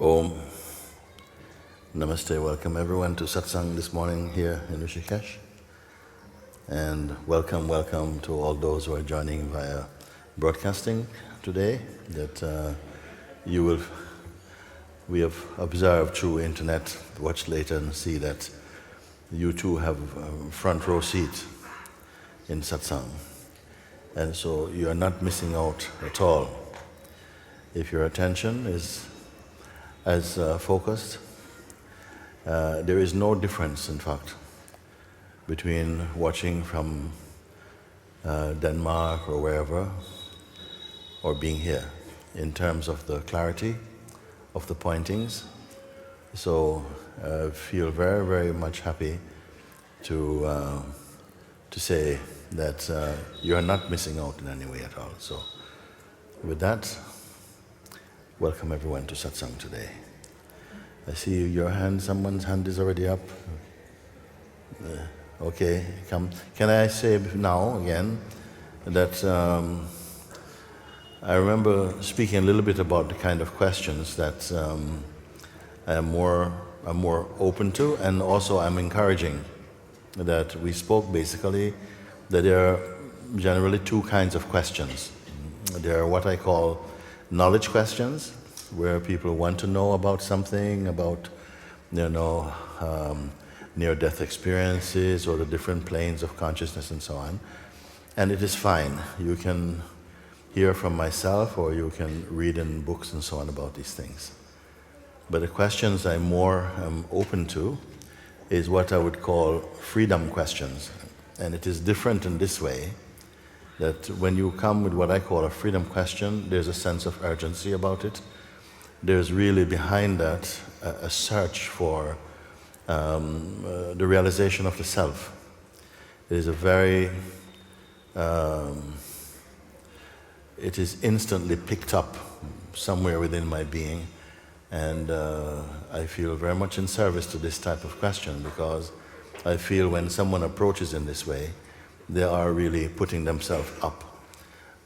Om. Namaste. Welcome everyone to Satsang this morning here in Rishikesh. And welcome to all those who are joining via broadcasting today. That we have observed through internet, watch later and see that you too have a front row seat in Satsang. And so you are not missing out at all. If your attention is as focused, there is no difference, in fact, between watching from Denmark or wherever, or being here, in terms of the clarity of the pointings. So I feel very, very much happy to say that you are not missing out in any way at all. So with that, welcome everyone to Satsang today. I see your hand, someone's hand is already up. Okay, come. Can I say now again that I remember speaking a little bit about the kind of questions that I'm more open to, and also I'm encouraging that we spoke basically that there are generally two kinds of questions. There are what I call knowledge questions, where people want to know about something, about near-death experiences or the different planes of consciousness and so on. And it is fine. You can hear from myself or you can read in books and so on about these things. But the questions I'm more open to is what I would call freedom questions. And it is different in this way, that when you come with what I call a freedom question, there's a sense of urgency about it. There's really behind that a search for the realization of the self. It is a very, it is instantly picked up somewhere within my being, and I feel very much in service to this type of question, because I feel when someone approaches in this way, they are really putting themselves up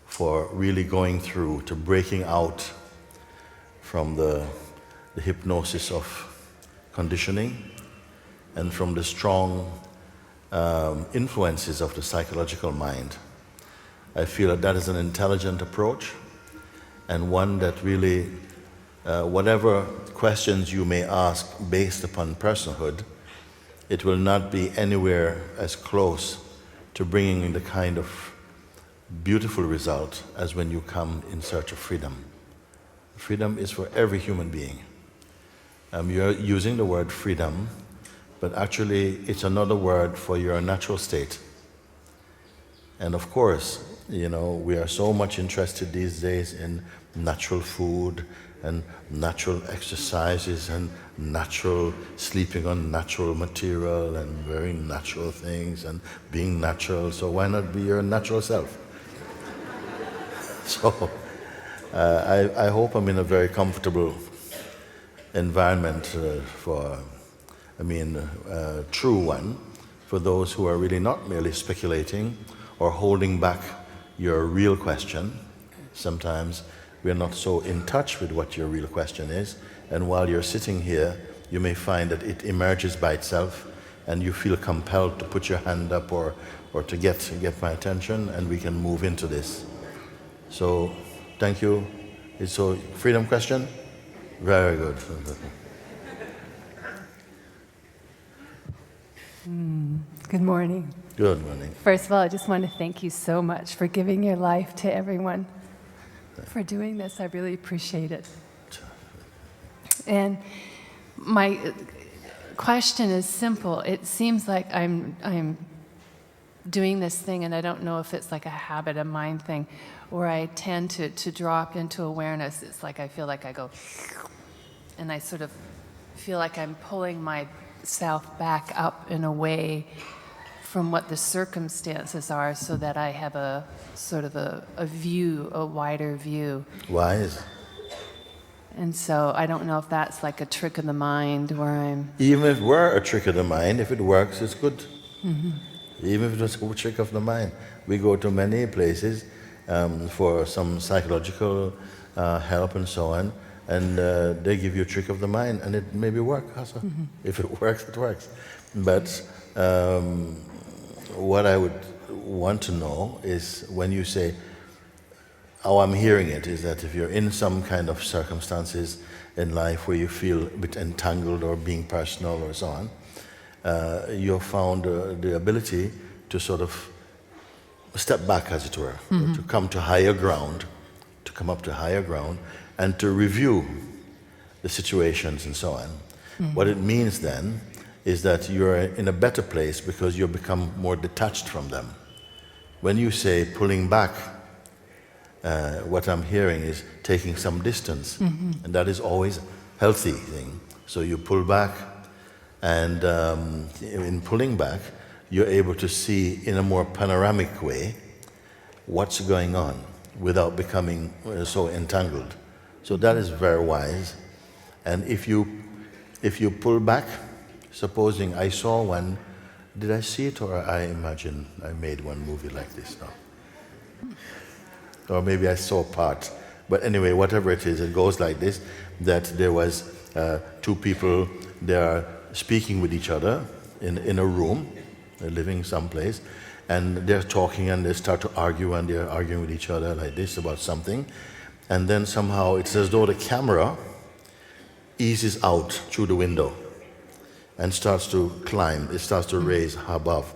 for really going through to breaking out from the hypnosis of conditioning and from the strong influences of the psychological mind. I feel that that is an intelligent approach, and one that really, whatever questions you may ask based upon personhood, it will not be anywhere as close to bringing the kind of beautiful result as when you come in search of freedom. Freedom is for every human being. You're using the word freedom, but actually it's another word for your natural state. And of course, we are so much interested these days in natural food and natural exercises and natural sleeping on natural material and wearing natural things and being natural. So why not be your natural self? So I hope I'm in a very comfortable environment true one, for those who are really not merely speculating or holding back your real question. Sometimes we are not so in touch with what your real question is, and while you're sitting here, you may find that it emerges by itself, and you feel compelled to put your hand up or to get my attention, and we can move into this. So, thank you. So, freedom question? Very good. Good morning. Good morning. First of all, I just want to thank you so much for giving your life to everyone. For doing this, I really appreciate it. And my question is simple. It seems like I'm doing this thing, and I don't know if it's like a habit, a mind thing, where I tend to drop into awareness. It's like I feel like I go, and I sort of feel like I'm pulling myself back up in a way from what the circumstances are, so that I have a sort of a view, a wider view. Wise. And so I don't know if that's like a trick of the mind where I'm... Even if it were a trick of the mind, if it works, it's good. Mm-hmm. Even if it was a trick of the mind. We go to many places for some psychological help and so on, and they give you a trick of the mind, and it maybe works. If it works, it works. But what I would want to know is, when you say, how I'm hearing it is that if you're in some kind of circumstances in life where you feel a bit entangled or being personal or so on, you've found the ability to sort of step back, as it were, to come to higher ground, to come up to higher ground, and to review the situations and so on. What it means then is that you're in a better place because you become more detached from them. When you say pulling back, what I'm hearing is taking some distance, and that is always a healthy thing. So you pull back, and in pulling back, you're able to see in a more panoramic way what's going on without becoming so entangled. So that is very wise. And if you pull back, supposing I saw one, did I see it, or I imagine I made one movie like this now? Or maybe I saw part. But anyway, whatever it is, it goes like this, that there was two people, they are speaking with each other in a room, they're living someplace, and they're talking and they start to argue, and they're arguing with each other like this about something. And then somehow it's as though the camera eases out through the window and starts to climb, it starts to raise above.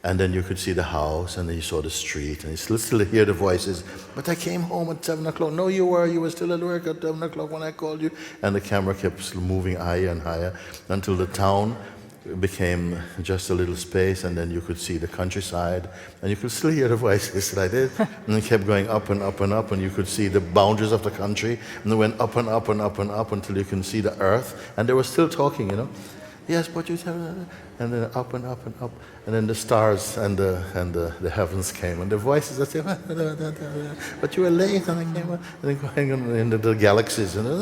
And then you could see the house, and then you saw the street, and you still hear the voices. But I came home at 7 o'clock. No, you were still at work at 7 o'clock when I called you. And the camera kept moving higher and higher until the town became just a little space, and then you could see the countryside, and you could still hear the voices like this. And it kept going up and up and up, and you could see the boundaries of the country, and it went up and up and up and up until you can see the earth. And they were still talking, Yes, but you said, and then up and up and up, and then the stars and the heavens came, and the voices that say, but you were late, and I came, and then going into the galaxies, and so,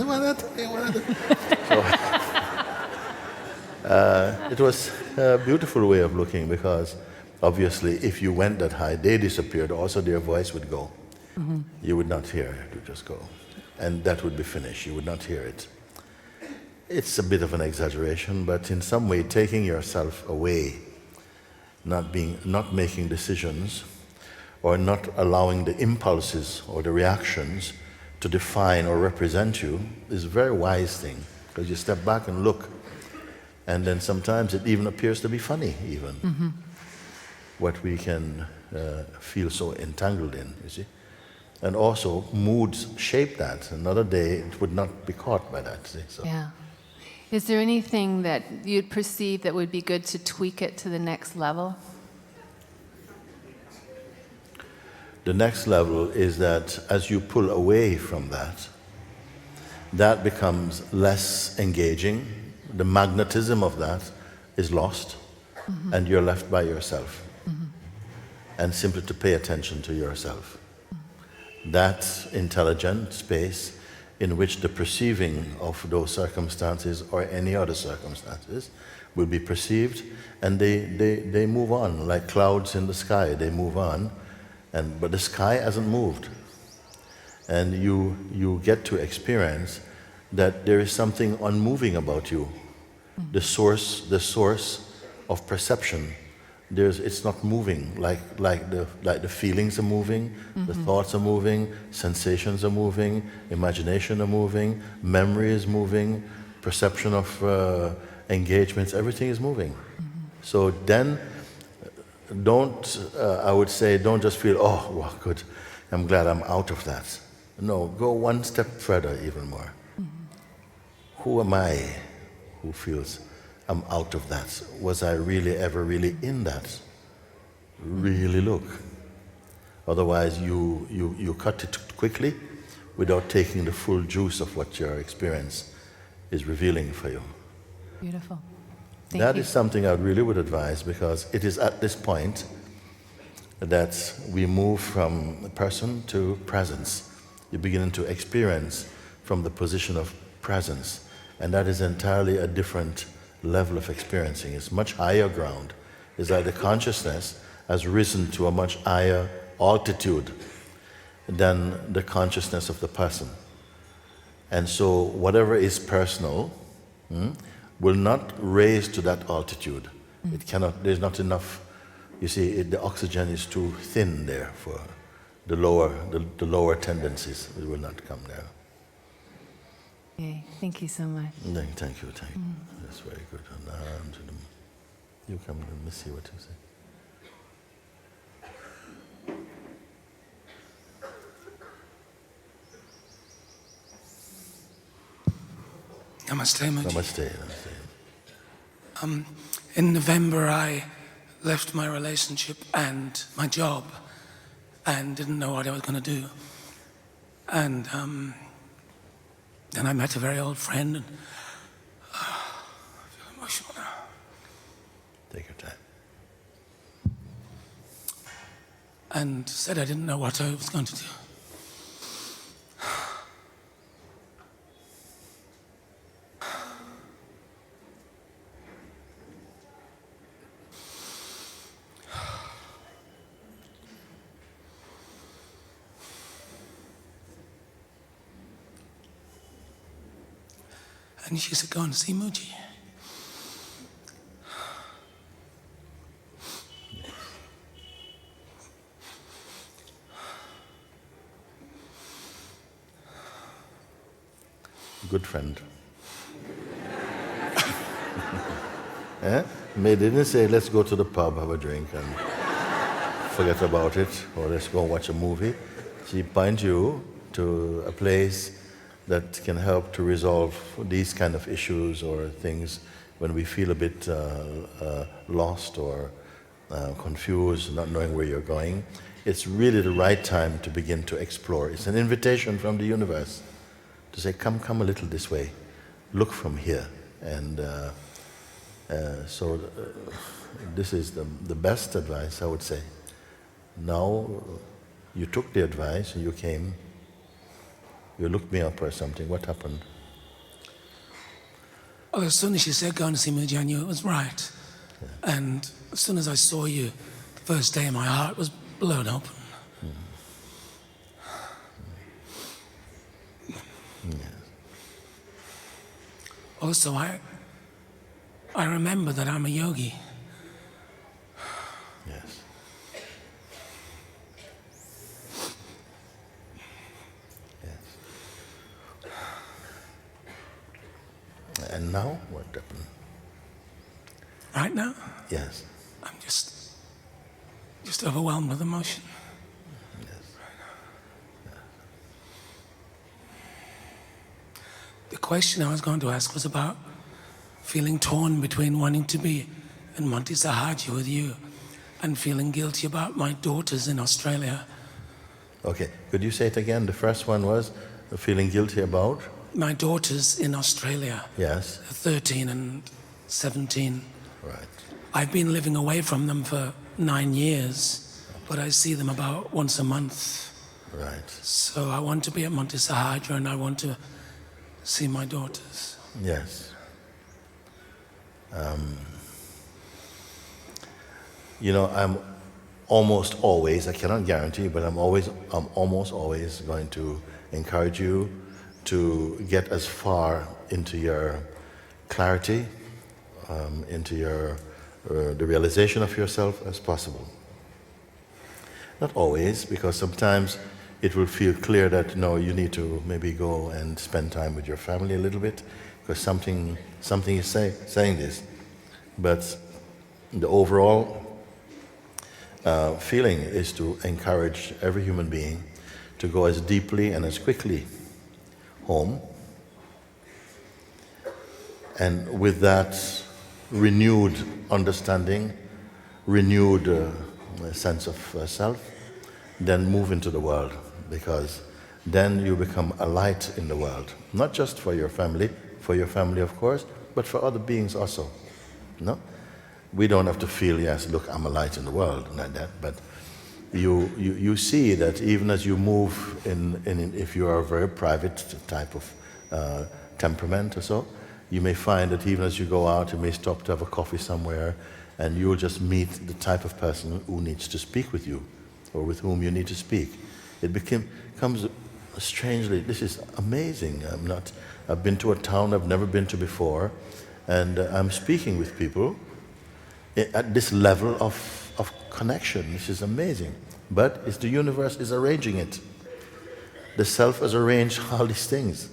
it was a beautiful way of looking, because obviously if you went that high, they disappeared, also their voice would go. You would not hear it, it would just go, and that would be finished, you would not hear it. It's a bit of an exaggeration, but in some way taking yourself away, not making decisions, or not allowing the impulses or the reactions to define or represent you is a very wise thing, because you step back and look, and then sometimes it even appears to be funny, even what we can feel so entangled in, you see. And also moods shape that. Another day it would not be caught by that, see. So. Yeah. Is there anything that you'd perceive that would be good to tweak it to the next level? The next level is that as you pull away from that, that becomes less engaging. The magnetism of that is lost, and you're left by yourself. And simply to pay attention to yourself. That intelligent space in which the perceiving of those circumstances or any other circumstances will be perceived, and they move on like clouds in the sky. They move on, but the sky hasn't moved, and you get to experience that there is something unmoving about you. The source of perception. It's not moving like the feelings are moving, the thoughts are moving, sensations are moving, imagination are moving, memory is moving, perception of engagements, everything is moving. So then, I would say, don't just feel, oh, well, good, I'm glad I'm out of that. No, go one step further, even more. Who am I who feels I'm out of that? Was I really ever really in that? Really look. Otherwise you cut it quickly without taking the full juice of what your experience is revealing for you. Beautiful. That is something I really would advise, because it is at this point that we move from person to presence. You're beginning to experience from the position of presence, and that is entirely a different level of experiencing. It's much higher ground. It's like the consciousness has risen to a much higher altitude than the consciousness of the person. And so whatever is personal will not raise to that altitude. It cannot, there's not enough, you see, the oxygen is too thin there for the lower tendencies. It will not come there. Okay, thank you so much. Thank you. That's very good. You come, let me see what you say. Namaste, Mooji. Namaste. In November, I left my relationship and my job and didn't know what I was going to do. And then I met a very old friend, and I feel emotional now. Take your time. And said I didn't know what I was going to do. And she said, go and see Mooji. Good friend. May didn't say, let's go to the pub, have a drink, and forget about it, or let's go watch a movie. She points you to a place that can help to resolve these kind of issues or things when we feel a bit lost or confused, not knowing where you're going. It's really the right time to begin to explore. It's an invitation from the universe to say, come a little this way, look from here. And so this is the best advice, I would say. Now you took the advice and you came. You looked me up or something. What happened? Well, as soon as she said, go and see Mooji, I knew it was right. Yeah. And as soon as I saw you, the first day my heart was blown open. Yes. Also, I remember that I'm a yogi. Yes. And now, what happened? Right now? Yes. I'm just overwhelmed with emotion. Yes. Right now. Yeah. The question I was going to ask was about feeling torn between wanting to be in Monte Sahaja with you and feeling guilty about my daughters in Australia. Okay, could you say it again? The first one was feeling guilty about? My daughters in Australia. Yes. 13 and 17. Right. I've been living away from them for 9 years, but I see them about once a month. Right. So I want to be at Monte Sahaja and I want to see my daughters. Yes. You know, I'm almost always, I cannot guarantee, but I'm almost always going to encourage you to get as far into your clarity, into your the realization of yourself as possible. Not always, because sometimes it will feel clear that no, you need to maybe go and spend time with your family a little bit, because something is saying this. But the overall feeling is to encourage every human being to go as deeply and as quickly home, and with that renewed understanding, renewed sense of self, then move into the world, because then you become a light in the world, not just for your family of course, but for other beings also. No? We don't have to feel, yes, look, I'm a light in the world, like that, but you see that even as you move if you are a very private type of temperament or so, you may find that even as you go out, you may stop to have a coffee somewhere, and you'll just meet the type of person who needs to speak with you, or with whom you need to speak. It becomes strangely, this is amazing. I've been to a town I've never been to before, and I'm speaking with people at this level of connection. This is amazing. But it's the universe is arranging it. The self has arranged all these things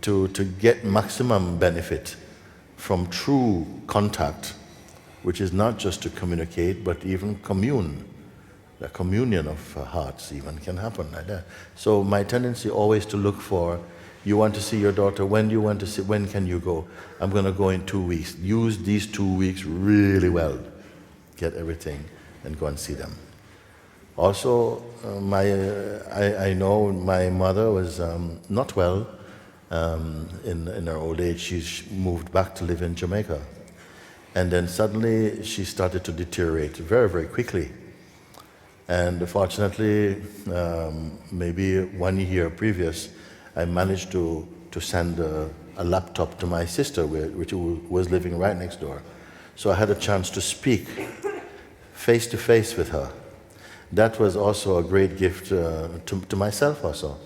to get maximum benefit from true contact, which is not just to communicate, but even commune. The communion of hearts even can happen like that. So my tendency always to look for, you want to see your daughter, when do you want to see, when can you go? I'm going to go in 2 weeks. Use these 2 weeks really well. Get everything and go and see them. Also, I know my mother was not well in her old age. She moved back to live in Jamaica. And then suddenly she started to deteriorate very, very quickly. And fortunately, maybe 1 year previous, I managed to send a laptop to my sister, which was living right next door. So I had a chance to speak face to face with her. That was also a great gift to myself also,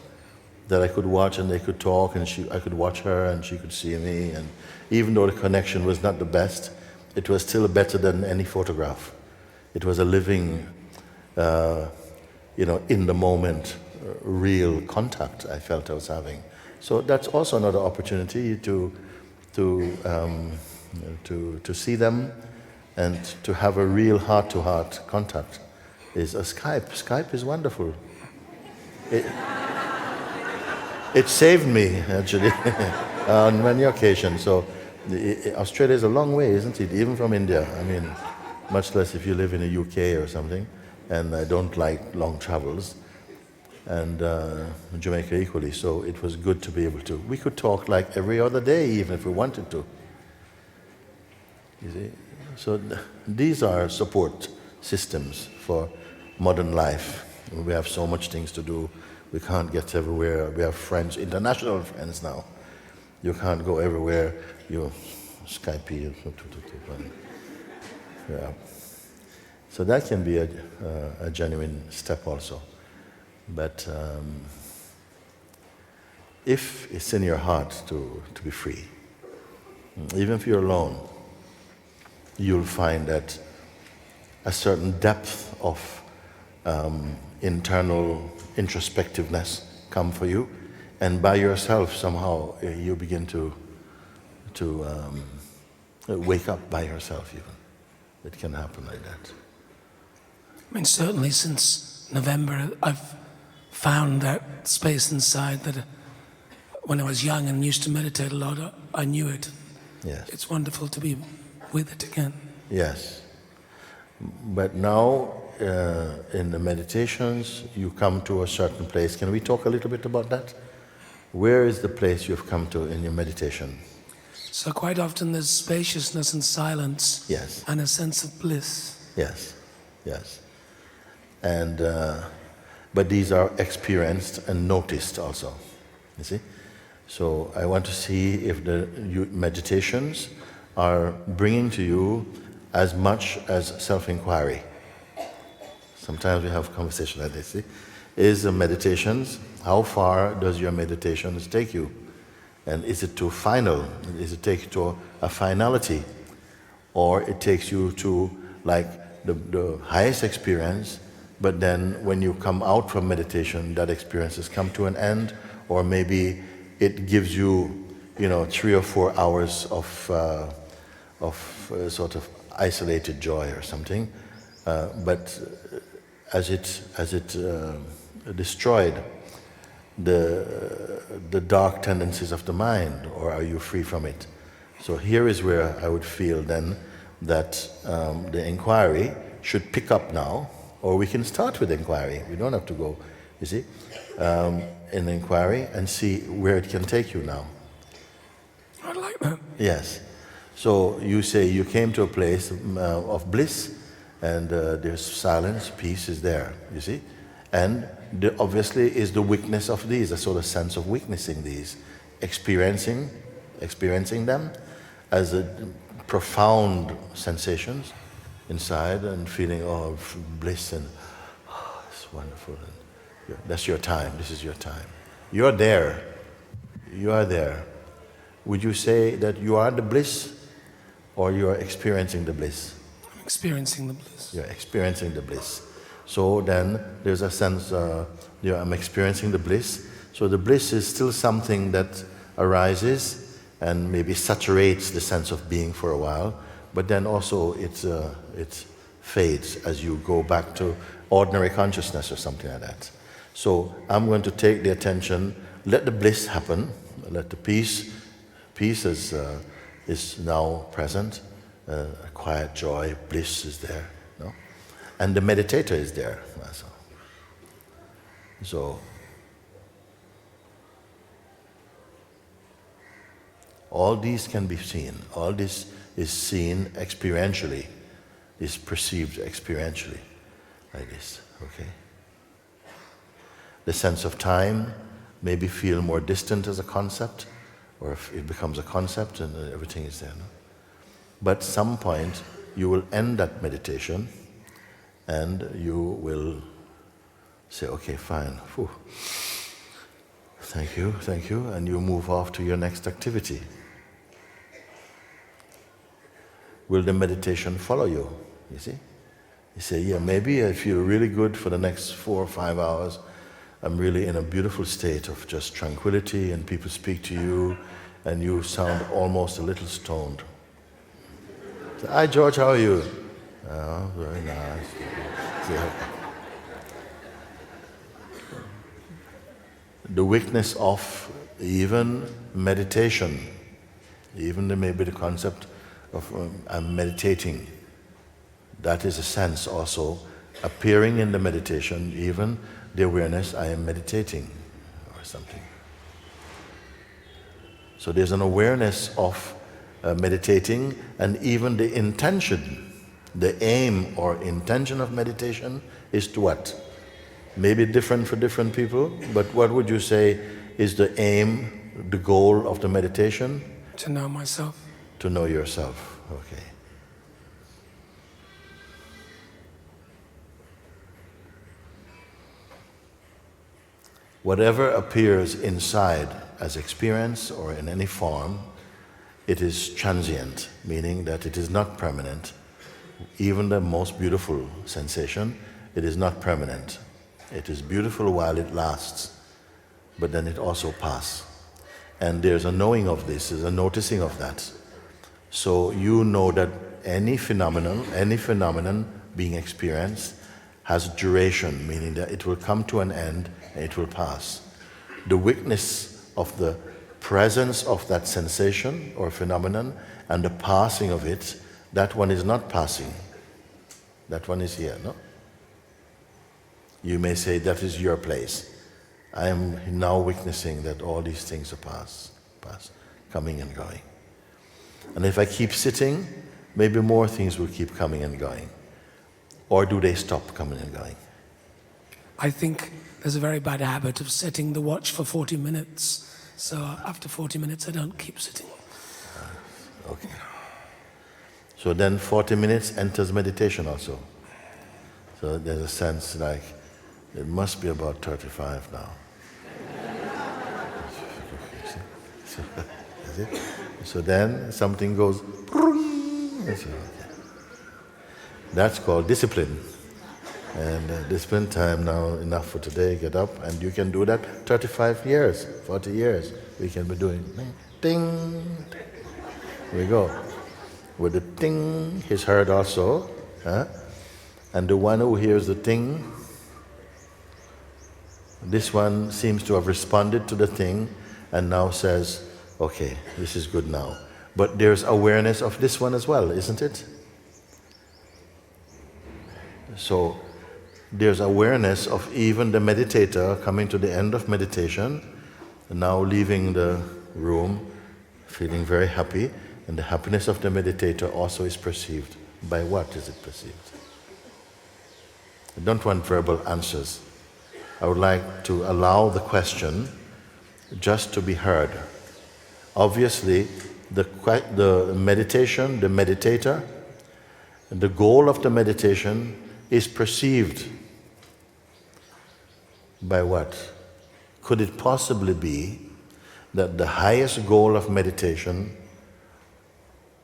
that I could watch and they could talk, and I could watch her and she could see me. And even though the connection was not the best, it was still better than any photograph. It was a living, in the moment, real contact I felt I was having. So that's also another opportunity to see them and to have a real heart-to-heart contact. Is a Skype. Skype is wonderful. It saved me actually on many occasions. So Australia is a long way, isn't it? Even from India. I mean, much less if you live in the UK or something. And I don't like long travels. And Jamaica equally. So it was good to be able to. We could talk like every other day, even if we wanted to. You see? So these are support systems for modern life. We have so much things to do. We can't get everywhere. We have friends, international friends now. You can't go everywhere. You Skype. Yeah. So that can be a genuine step also. But if it's in your heart to be free, even if you're alone, you'll find that a certain depth of internal introspectiveness come for you, and by yourself somehow you begin to wake up by yourself even. It can happen like that. I mean, certainly since November, I've found that space inside that when I was young and used to meditate a lot, I knew it. Yes. It's wonderful to be with it again. Yes. But now, in the meditations, you come to a certain place. Can we talk a little bit about that? Where is the place you've come to in your meditation? So quite often there's spaciousness and silence. Yes. And a sense of bliss. Yes, yes. And, but these are experienced and noticed also, you see? So I want to see if the meditations are bringing to you as much as self-inquiry. Sometimes we have conversations like this. See? Is the meditations, how far does your meditations take you? And is it to final? Is it take you to a finality? Or it takes you to like the highest experience, but then when you come out from meditation, that experience has come to an end, or maybe it gives you, 3 or 4 hours of sort of isolated joy or something, but as it destroyed the dark tendencies of the mind, or are you free from it? So here is where I would feel then that the inquiry should pick up now, or we can start with inquiry. We don't have to go, you see, in inquiry and see where it can take you now. I like that. Yes. So you say you came to a place of bliss, and there's silence, peace is there, you see? And obviously is the weakness of these, a sort of sense of witnessing these, experiencing them as a profound sensations inside, and feeling bliss and it's wonderful. And that's your time. This is your time. You're there. You are there. Would you say that you are the bliss or you are experiencing the bliss? I'm experiencing the bliss. You're experiencing the bliss. So then there's a sense, I'm experiencing the bliss. So the bliss is still something that arises and maybe saturates the sense of being for a while, but then also it fades as you go back to ordinary consciousness or something like that. So I'm going to take the attention, let the bliss happen, let the peace is now present, a quiet joy, bliss is there, no? And the meditator is there also. So all these can be seen. All this is seen experientially, is perceived experientially, like this, okay? The sense of time maybe feel more distant as a concept, or if it becomes a concept and everything is there, no? But at some point you will end that meditation and you will say, okay, fine, whew. Thank you, and you move off to your next activity. Will the meditation follow you? You see? You say, yeah, maybe I feel really good for the next 4 or 5 hours. I'm really in a beautiful state of just tranquility, and people speak to you, and you sound almost a little stoned. So, hi, George, how are you? Oh, very nice. So, the weakness of even meditation, even there may be the concept of I'm meditating. That is a sense also appearing in the meditation, even the awareness I am meditating or something. So there's an awareness of meditating, and even the intention, the aim or intention of meditation is to what? Maybe different for different people, but what would you say is the aim, the goal of the meditation? To know myself. To know yourself, okay. Whatever appears inside as experience or in any form, it is transient, meaning that it is not permanent. Even the most beautiful sensation, it is not permanent. It is beautiful while it lasts, but then it also passes. And there's a knowing of this, there's a noticing of that. So you know that any phenomenon being experienced has duration, meaning that it will come to an end and it will pass. The weakness of the presence of that sensation or phenomenon and the passing of it, that one is not passing. That one is here, no? You may say that is your place. I am now witnessing that all these things are pass, coming and going. And if I keep sitting, maybe more things will keep coming and going. Or do they stop coming and going? I think there's a very bad habit of setting the watch for 40 minutes. So after 40 minutes, I don't keep sitting. Okay. So then 40 minutes enters meditation also. So there's a sense like, it must be about 35 now. So then something goes, that's called discipline. And discipline time now, enough for today, get up, and you can do that 35 years, 40 years. We can be doing ding. Here we go. With the ting is heard also, and the one who hears the ting, this one seems to have responded to the thing and now says, okay, this is good now. But there's awareness of this one as well, isn't it? So there's awareness of even the meditator coming to the end of meditation, and now leaving the room, feeling very happy, and the happiness of the meditator also is perceived. By what is it perceived? I don't want verbal answers. I would like to allow the question just to be heard. Obviously, the meditation, the meditator, the goal of the meditation is perceived by what? could it possibly be that the highest goal of meditation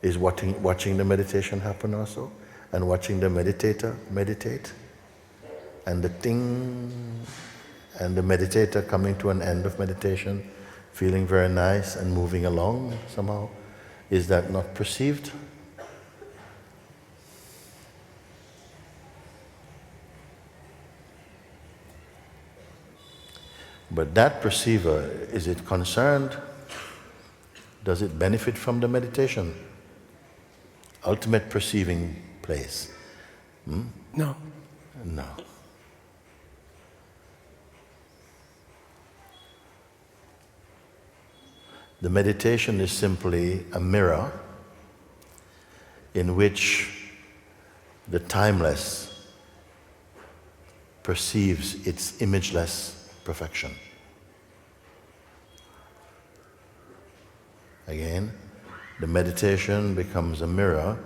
is watching the meditation happen also, and watching the meditator meditate, and the thing, and the meditator coming to an end of meditation, feeling very nice and moving along somehow? Is that not perceived? But that perceiver, is it concerned? Does it benefit from the meditation? Ultimate perceiving place. No. No. The meditation is simply a mirror in which the timeless perceives its imageless perfection. Again, the meditation becomes a mirror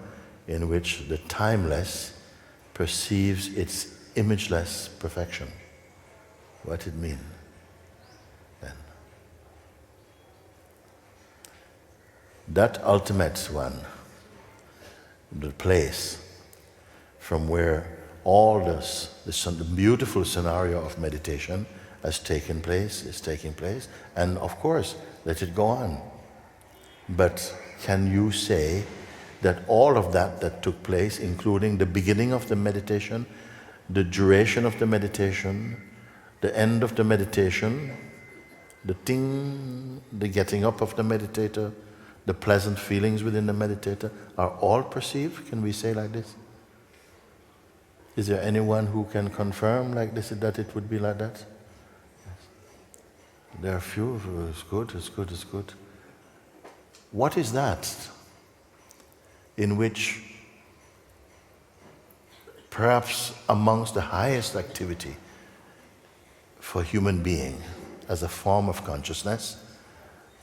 in which the timeless perceives its imageless perfection. What it mean then? That ultimate one, the place from where all the beautiful scenario of meditation has taken place, is taking place, and of course, let it go on. But can you say that all of that took place, including the beginning of the meditation, the duration of the meditation, the end of the meditation, the thing, the getting up of the meditator, the pleasant feelings within the meditator, are all perceived? Can we say like this? Is there anyone who can confirm like this, that it would be like that? Yes. There are a few. It's good, it's good, it's good. What is that in which perhaps amongst the highest activity for human being as a form of consciousness,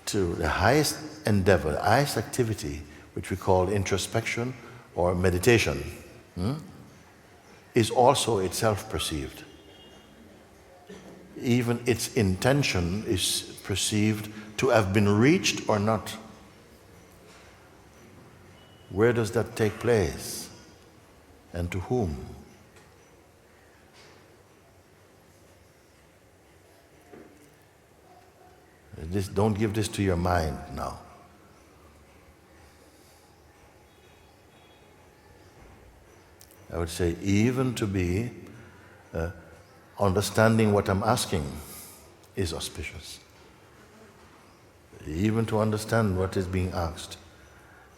to the highest endeavor, the highest activity, which we call introspection or meditation, is also itself perceived. Even its intention is perceived to have been reached or not. Where does that take place? And to whom? Don't give this to your mind now. I would say even to be understanding what I'm asking is auspicious. Even to understand what is being asked.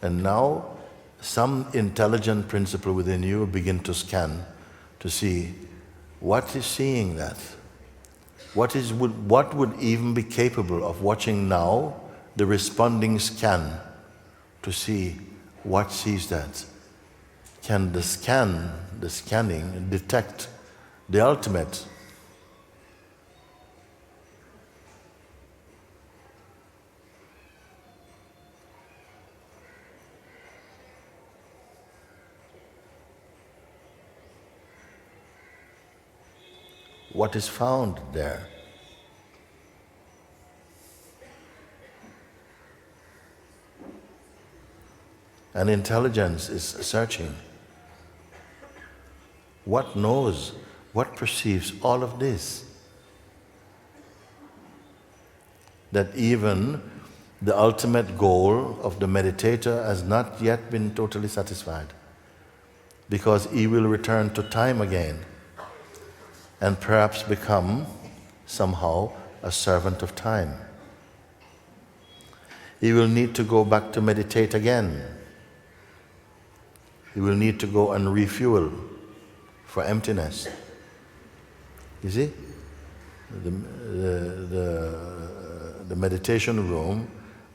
And now some intelligent principle within you begin to scan to see what is seeing that. What would even be capable of watching now the responding scan to see what sees that? Can the scanning detect the ultimate? What is found there? And intelligence is searching. What knows, what perceives all of this? That even the ultimate goal of the meditator has not yet been totally satisfied, because he will return to time again and perhaps become somehow a servant of time. He will need to go back to meditate again. He will need to go and refuel for emptiness. You see? The meditation room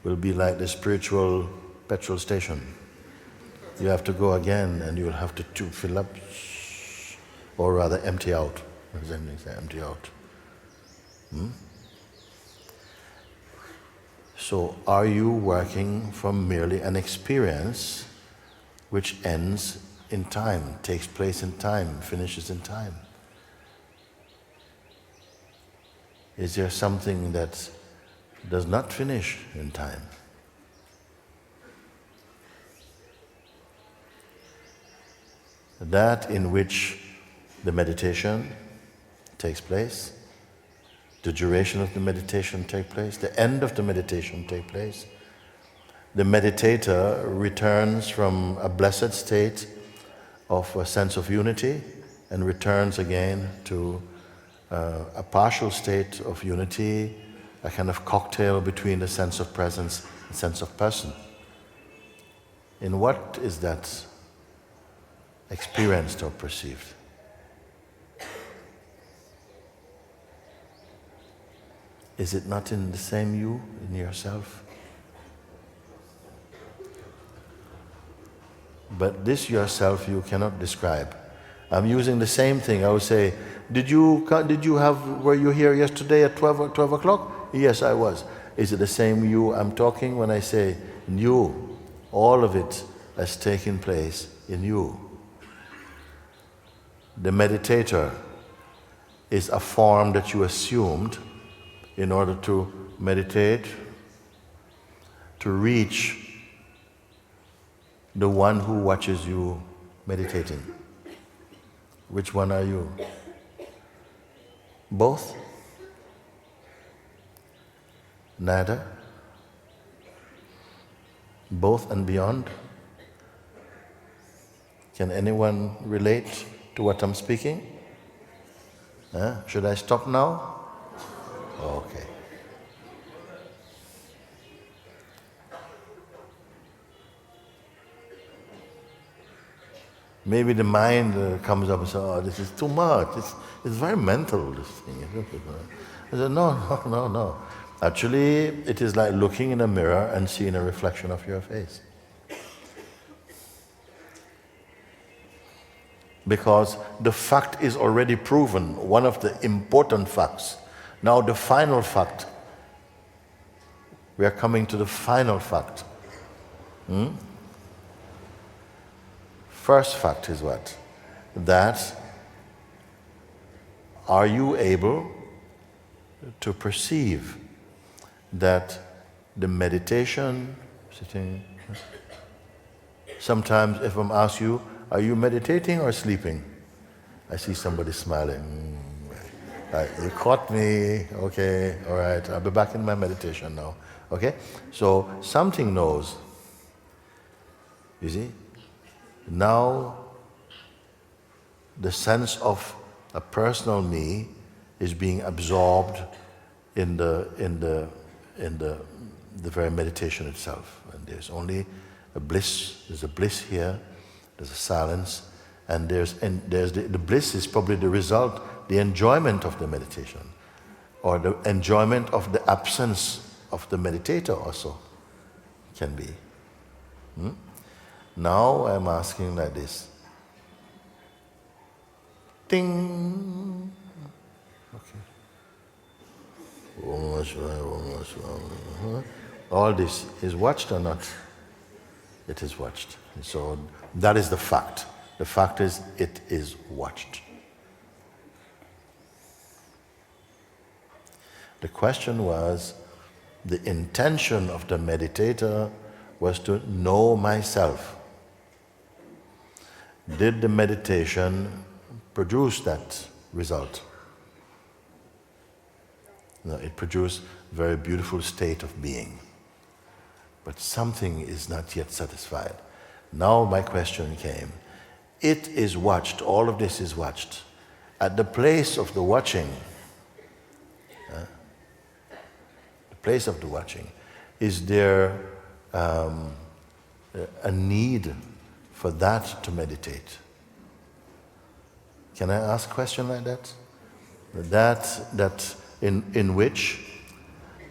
will be like the spiritual petrol station. You have to go again and you'll have to fill up, or rather empty out. Empty out. So are you working from merely an experience which ends in time, takes place in time, finishes in time? Is there something that does not finish in time? That in which the meditation takes place, the duration of the meditation takes place, the end of the meditation takes place. The meditator returns from a blessed state of a sense of unity and returns again to a partial state of unity, a kind of cocktail between the sense of presence and sense of person. In what is that experienced or perceived? Is it not in the same you, in yourself? But this yourself you cannot describe. I'm using the same thing. I would say, were you here yesterday at 12 o'clock? Yes, I was. Is it the same you I'm talking when I say you? All of it has taken place in you. The meditator is a form that you assumed in order to meditate, to reach the one who watches you meditating. Which one are you? Both? Neither? Both and beyond? Can anyone relate to what I'm speaking? Should I stop now? Okay. Maybe the mind comes up and says, oh, this is too much. It's very mental, this thing. I said, no. Actually, it is like looking in a mirror and seeing a reflection of your face. Because the fact is already proven, one of the important facts. Now the final fact. We are coming to the final fact. First fact is what? That are you able to perceive that the meditation, sitting, sometimes if I'm asked you, are you meditating or sleeping? I see somebody smiling. Right, you caught me, okay, all right, I'll be back in my meditation now. Okay? So something knows. You see? Now the sense of a personal me is being absorbed in the very meditation itself. And there's only a bliss, there's a bliss here, there's a silence, and there's the bliss is probably the result, the enjoyment of the meditation, or the enjoyment of the absence of the meditator also can be. Now I'm asking like this. Ding! Okay. All this is watched or not? It is watched. So that is the fact. The fact is, it is watched. The question was, the intention of the meditator was to know myself. Did the meditation produce that result? No, it produced a very beautiful state of being. But something is not yet satisfied. Now my question came. It is watched, all of this is watched. At the place of the watching, is there a need for that to meditate? Can I ask a question like that? That in which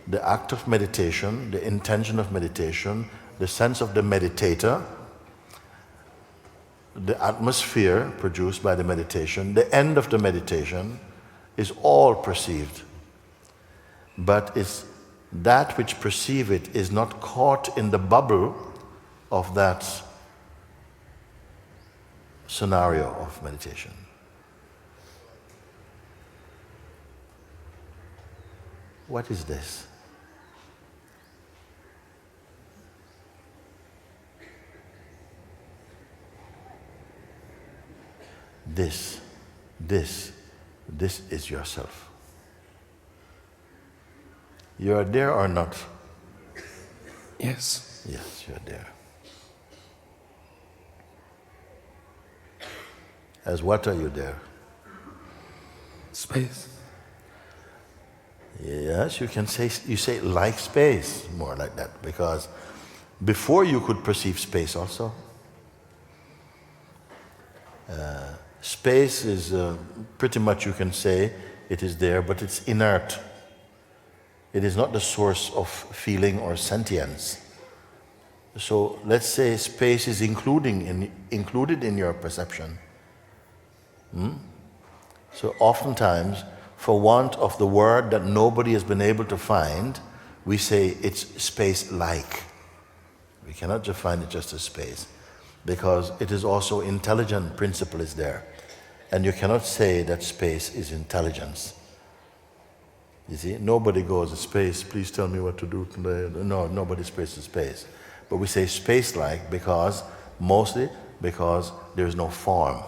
the act of meditation, the intention of meditation, the sense of the meditator, the atmosphere produced by the meditation, the end of the meditation is all perceived. But it's that which perceive it is not caught in the bubble of that scenario of meditation. What is this? This is yourself. You are there or not? Yes. Yes, you're there. As what are you there? Space. Yes, you can say, you say like space, more like that, because before you could perceive space also. Space is pretty much, you can say, it is there, but it's inert. It is not the source of feeling or sentience. So let's say space is included in your perception. So oftentimes, for want of the word that nobody has been able to find, we say it's space-like. We cannot just find it just as space, because it is also intelligent principle is there. And you cannot say that space is intelligence. You see, nobody goes, space, please tell me what to do today. No, nobody space is space. But we say space-like because, mostly because there is no form.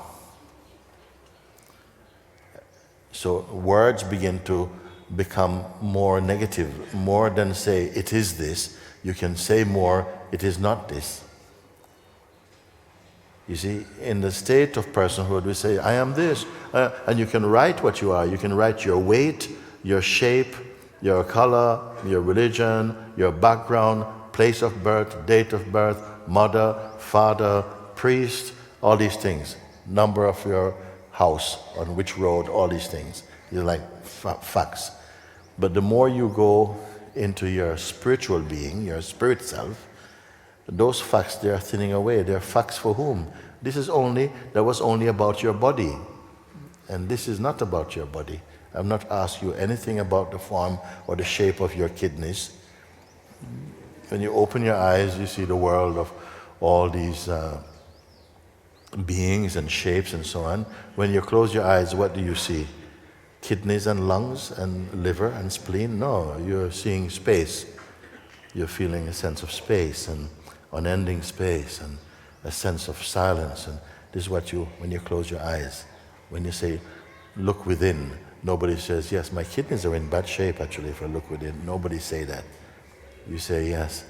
So words begin to become more negative. More than say, it is this, you can say more, it is not this. You see, in the state of personhood, we say, I am this. And you can write what you are. You can write your weight, your shape, your color, your religion, your background, place of birth, date of birth, mother, father, priest, all these things. Number of your house, on which road, all these things. They're like facts. But the more you go into your spiritual being, your spirit self, those facts, they are thinning away. They're facts for whom? That was only about your body. And this is not about your body. I've not asked you anything about the form or the shape of your kidneys. When you open your eyes, you see the world of all these beings and shapes and so on. When you close your eyes, what do you see? Kidneys and lungs and liver and spleen? No, you're seeing space. You're feeling a sense of space and unending space and a sense of silence. And this is what when you close your eyes, when you say, look within, nobody says, yes, my kidneys are in bad shape actually if I look within. Nobody say that. You say, yes,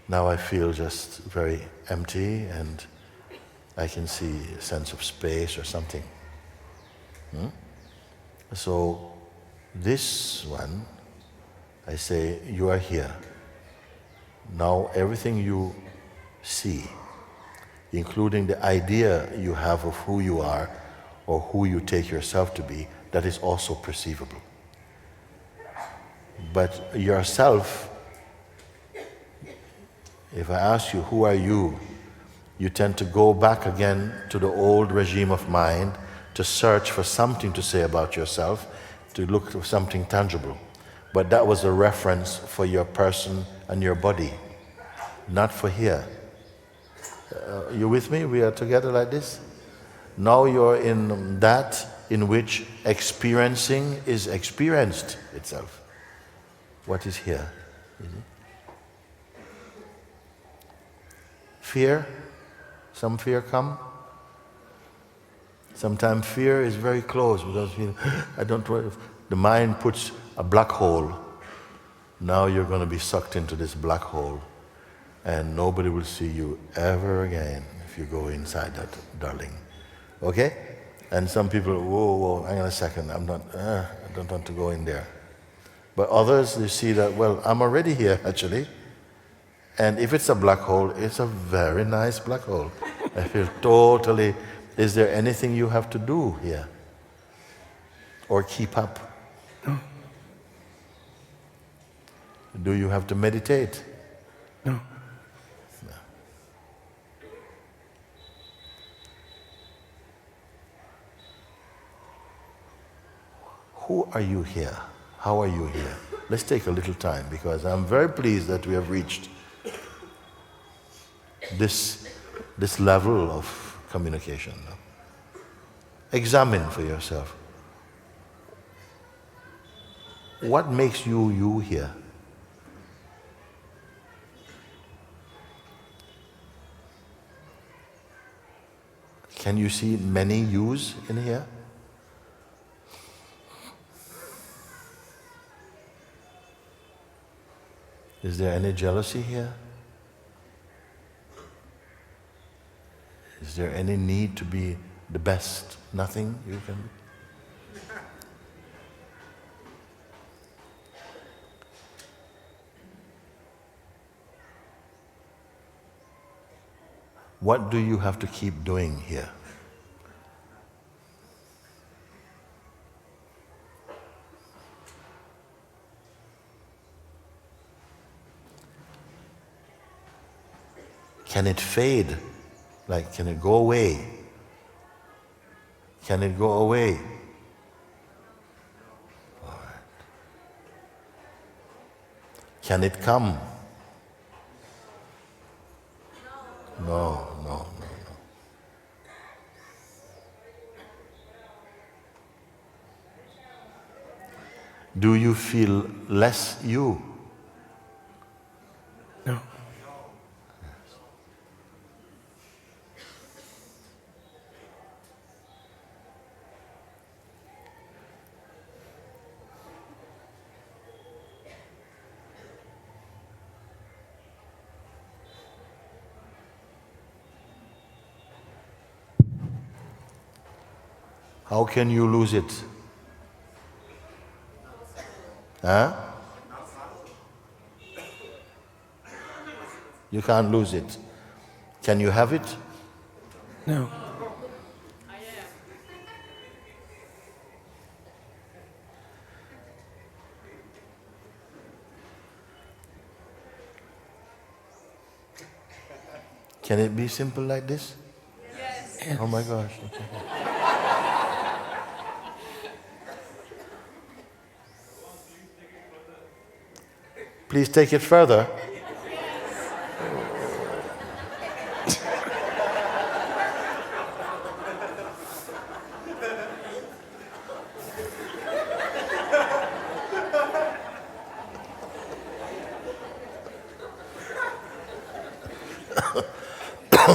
now I feel just very empty and I can see a sense of space or something. So this one, I say, you are here. Now everything you see, including the idea you have of who you are or who you take yourself to be, that is also perceivable. But yourself, if I ask you, who are you? You tend to go back again to the old regime of mind to search for something to say about yourself, to look for something tangible. But that was a reference for your person and your body, not for here. You with me? We are together like this? Now you're in that in which experiencing is experienced itself. What is here? Fear? Some fear come? Sometimes fear is very close because I don't know, the mind puts a black hole. Now you're going to be sucked into this black hole and nobody will see you ever again if you go inside that, darling. Okay? And some people, whoa, hang on a second, I don't want to go in there. But others, they see that, well, I'm already here actually. And if it's a black hole, it's a very nice black hole. I feel totally, is there anything you have to do here? Or keep up? No. Do you have to meditate? No. No. Who are you here? How are you here? Let's take a little time because I'm very pleased that we have reached this level of communication. Examine for yourself. what makes you here? Can you see many yous in here? Is there any jealousy here? Is there any need to be the best? Nothing you can... What do you have to keep doing here? Can it fade? Like, can it go away? Can it go away? All right. Can it come? No. Do you feel less you? No. How can you lose it? Huh? You can't lose it. Can you have it? No. Can it be simple like this? Yes. Oh my gosh. Okay. Please take it further.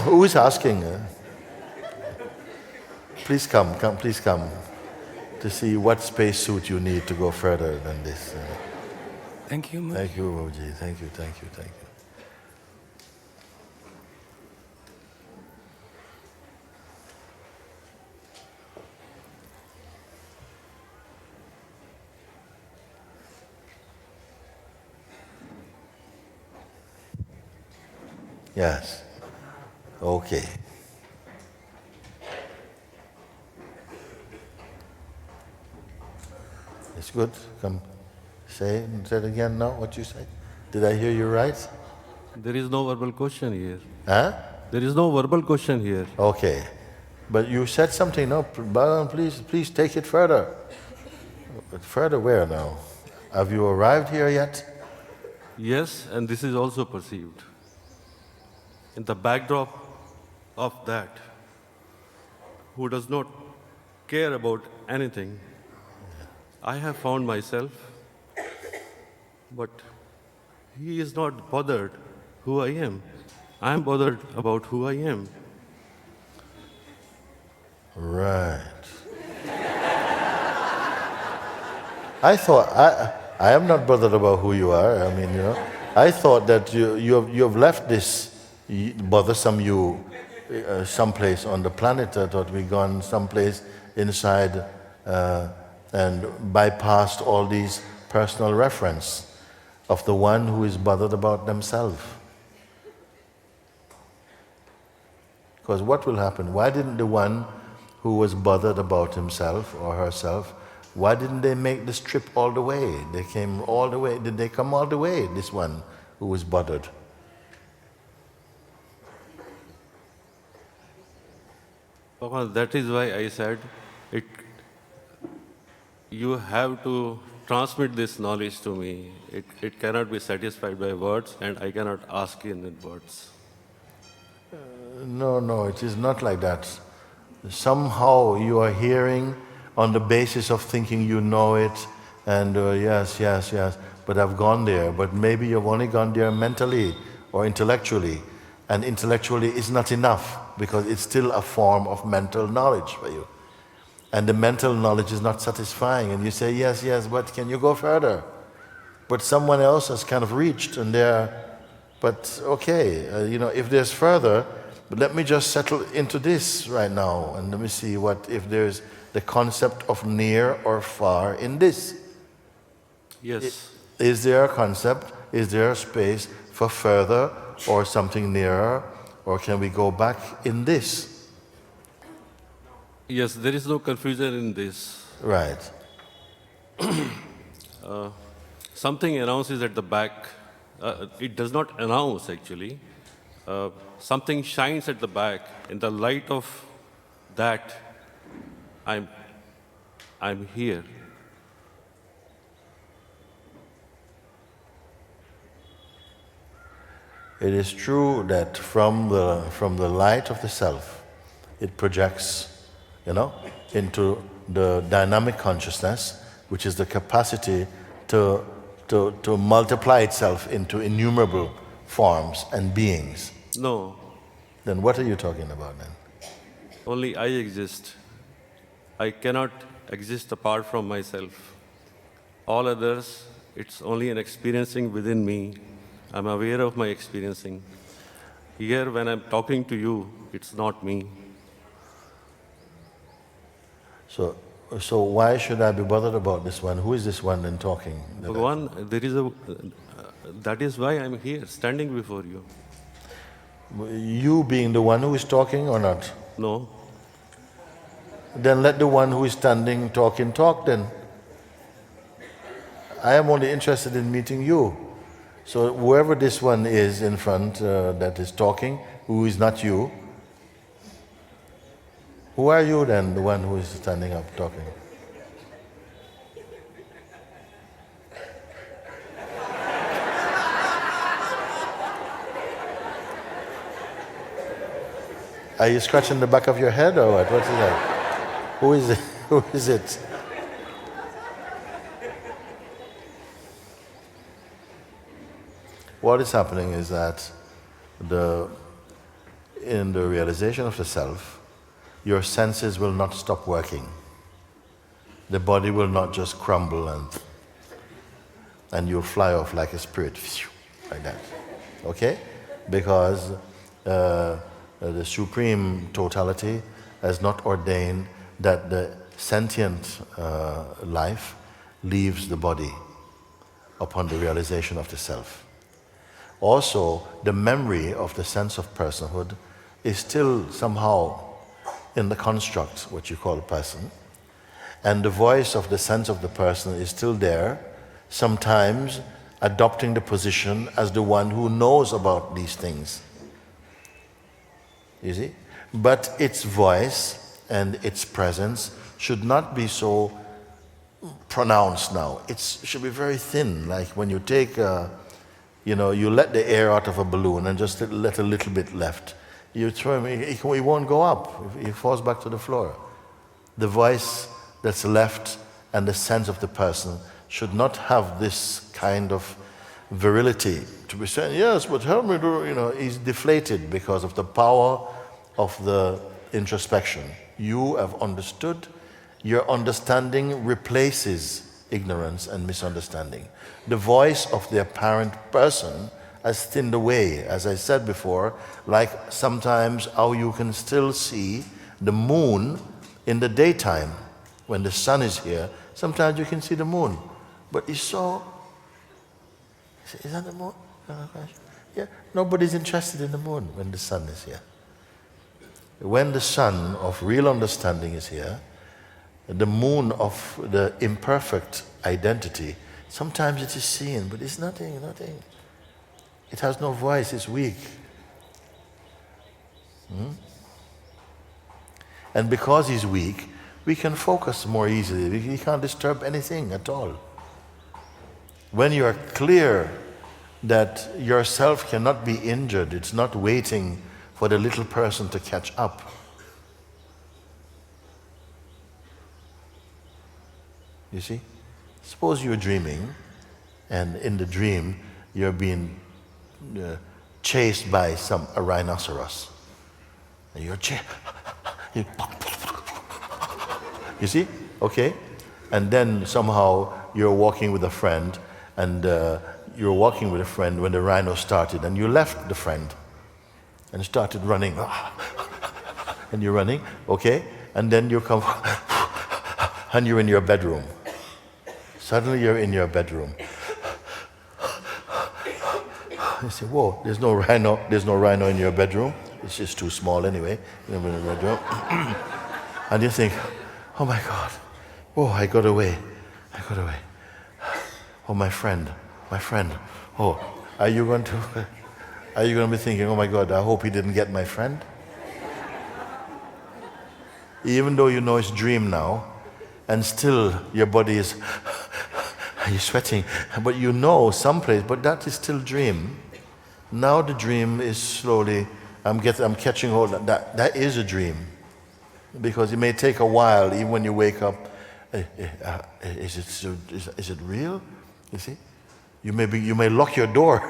Who is asking? Please come, please come to see what spacesuit you need to go further than this. Thank you, Mooji. Thank you, Mooji. Thank you. Yes. Okay. It's good. Come. Say it again now, what you said. Did I hear you right? There is no verbal question here. Huh? There is no verbal question here. Okay. But you said something, no? Balaram, please take it further. Further where now? Have you arrived here yet? Yes, and this is also perceived. In the backdrop of that, who does not care about anything, I have found myself, but he is not bothered who I am. I am bothered about who I am. Right. I thought, I am not bothered about who you are. I mean, I thought that you have left this bothersome you someplace on the planet. I thought we'd gone someplace inside and bypassed all these personal reference of the one who is bothered about themselves. Because what will happen? Why didn't the one who was bothered about himself or herself, why didn't they make this trip all the way? They came all the way. Did they come all the way, this one who was bothered? Because that is why I said you have to transmit this knowledge to me. It cannot be satisfied by words, and I cannot ask in words. No, it is not like that. Somehow you are hearing on the basis of thinking you know it, And yes, yes, yes, but I've gone there. But maybe you've only gone there mentally or intellectually. And intellectually is not enough because it's still a form of mental knowledge for you. And the mental knowledge is not satisfying. And you say, yes, yes, but can you go further? But someone else has kind of reached and but okay, if there's further, but let me just settle into this right now and let me see if there's the concept of near or far in this. Yes. Is there a concept? Is there a space for further or something nearer? Or can we go back in this? Yes, there is no confusion in this. Right. Something announces at the back. It does not announce actually. Something shines at the back. In the light of that, I'm here. It is true that from the light of the self, it projects, into the dynamic consciousness, which is the capacity to multiply itself into innumerable forms and beings. No. Then what are you talking about then? Only I exist. I cannot exist apart from myself. All others, it's only an experiencing within me. I'm aware of my experiencing. Here, when I'm talking to you, it's not me. So why should I be bothered about this one? Who is this one then talking? Bhagavan, that is why I'm here, standing before you. You being the one who is talking or not? No. Then let the one who is standing talk then. I am only interested in meeting you. So whoever this one is in front that is talking, who is not you, who are you then, the one who is standing up talking? Are you scratching the back of your head or what? What is that? Who is it? Who is it? What is happening is that in the realization of the self, your senses will not stop working. The body will not just crumble and you'll fly off like a spirit, like that. Okay? Because the supreme totality has not ordained that the sentient life leaves the body upon the realization of the self. Also, the memory of the sense of personhood is still somehow in the construct, what you call a person, and the voice of the sense of the person is still there, sometimes adopting the position as the one who knows about these things. You see? But its voice and its presence should not be so pronounced now. It should be very thin, like when you take you let the air out of a balloon and just let a little bit left. You throw him, he won't go up. He falls back to the floor. The voice that's left and the sense of the person should not have this kind of virility to be saying, yes, but help me do, he's deflated because of the power of the introspection. You have understood. Your understanding replaces ignorance and misunderstanding. The voice of the apparent person has thinned away, as I said before, like sometimes how you can still see the moon in the daytime when the sun is here. Sometimes you can see the moon, but is that the moon? Yeah, nobody's interested in the moon when the sun is here. When the sun of real understanding is here, the moon of the imperfect identity, sometimes it is seen, but it's nothing. It has no voice, it's weak. And because he's weak, we can focus more easily. We can't disturb anything at all. When you are clear that yourself cannot be injured, it's not waiting for the little person to catch up. You see? Suppose you're dreaming, and in the dream you're being chased by a rhinoceros. And you're you see? Okay? And then somehow you're walking with a friend, and you're walking with a friend when the rhino started, and you left the friend and started running. And you're running, okay? And then you come, and you're in your bedroom. Suddenly you're in your bedroom. You say, whoa, there's no rhino in your bedroom. It's just too small anyway. You're in your bedroom. And you think, oh my God, oh, I got away. Oh, my friend. Oh, are you going to be thinking, oh my God, I hope he didn't get my friend? Even though you know it's dream now, and still your body is, you're sweating, but you know someplace, but that is still dream. Now the dream is slowly, I'm catching hold of that is a dream. Because it may take a while, even when you wake up, is it real? You see? You may lock your door.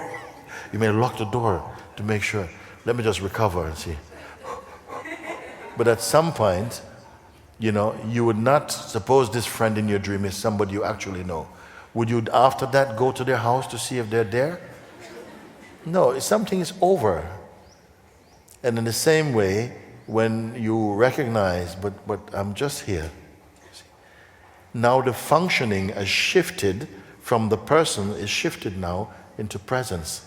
You may lock the door to make sure. Let me just recover and see. But at some point, you would not, suppose this friend in your dream is somebody you actually know. Would you, after that, go to their house to see if they're there? No, something is over. And in the same way, when you recognize, but I'm just here. Now the functioning has shifted from the person, is shifted now into presence.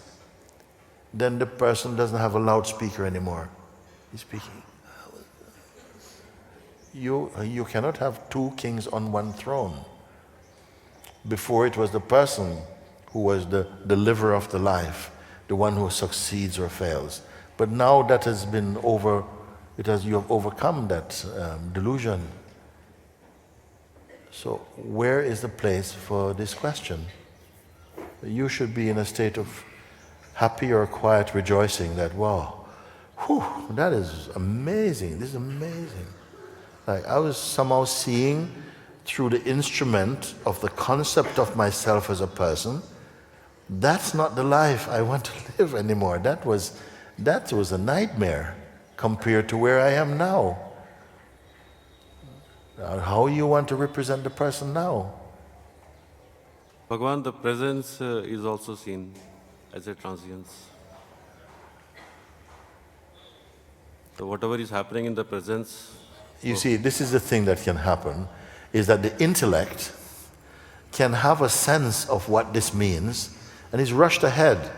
Then the person doesn't have a loudspeaker anymore. He's speaking. You cannot have two kings on one throne. Before it was the person who was the liver of the life, the one who succeeds or fails. But now that has been over, you have overcome that delusion. So where is the place for this question? You should be in a state of happy or quiet rejoicing that, wow, that is amazing, this is amazing. Like I was somehow seeing through the instrument of the concept of myself as a person, that's not the life I want to live anymore. That was a nightmare compared to where I am now. How you want to represent the person now? Bhagavan, the presence is also seen as a transience. So whatever is happening in the presence... You see, this is the thing that can happen, is that the intellect can have a sense of what this means, and is rushed ahead,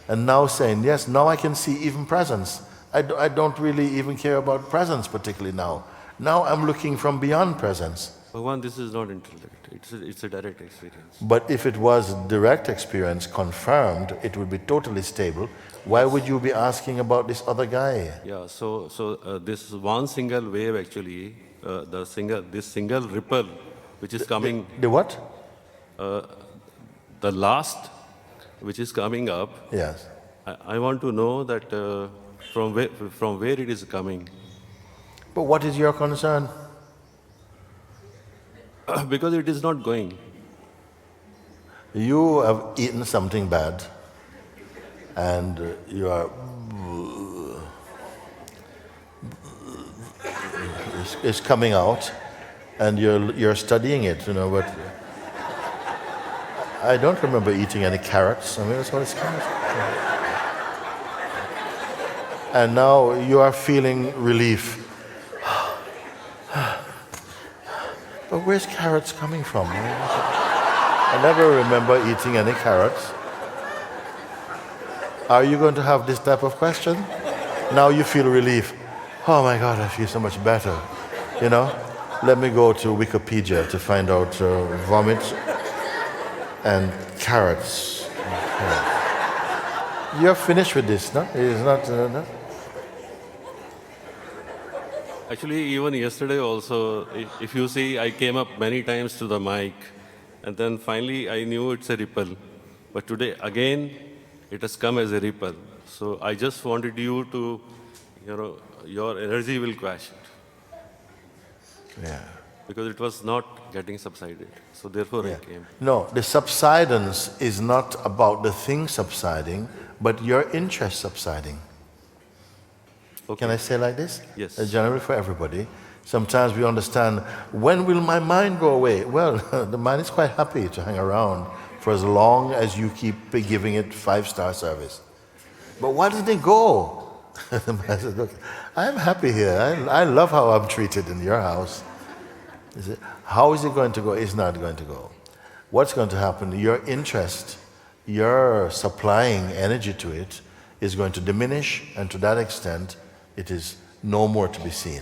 and now saying, yes, now I can see even presence. I don't really even care about presence particularly now. Now I'm looking from beyond presence. Bhagavan, this is not intellect, it's a direct experience. But if it was direct experience confirmed, it would be totally stable. Why would you be asking about this other guy? Yeah, so this one single wave actually, this single ripple which is coming... The what? The last which is coming up. Yes. I want to know that from where it is coming. But what is your concern? Because it is not going. You have eaten something bad, and you are... It's coming out, and you're studying it, but... I don't remember eating any carrots. I mean, that's what it's carrots. And now you are feeling relief. But where's carrots coming from? I never remember eating any carrots. Are you going to have this type of question? Now you feel relief. Oh my God, I feel so much better. Let me go to Wikipedia to find out vomit and carrots. You're finished with this, no? It is not... No? Actually, even yesterday also, if you see, I came up many times to the mic, and then finally I knew it's a ripple. But today, again, it has come as a ripple. So I just wanted you to, your energy will quash it. Yeah. because it was not getting subsided. So therefore I came. No, the subsidence is not about the thing subsiding, but your interest subsiding. Okay. Can I say like this? Yes. Generally for everybody. Sometimes we understand, when will my mind go away? Well, the mind is quite happy to hang around for as long as you keep giving it 5-star service. But why doesn't it go? The man says, look, I'm happy here. I love how I'm treated in your house. He said, how is it going to go? It's not going to go. What's going to happen? Your interest, your supplying energy to it is going to diminish, and to that extent, it is no more to be seen.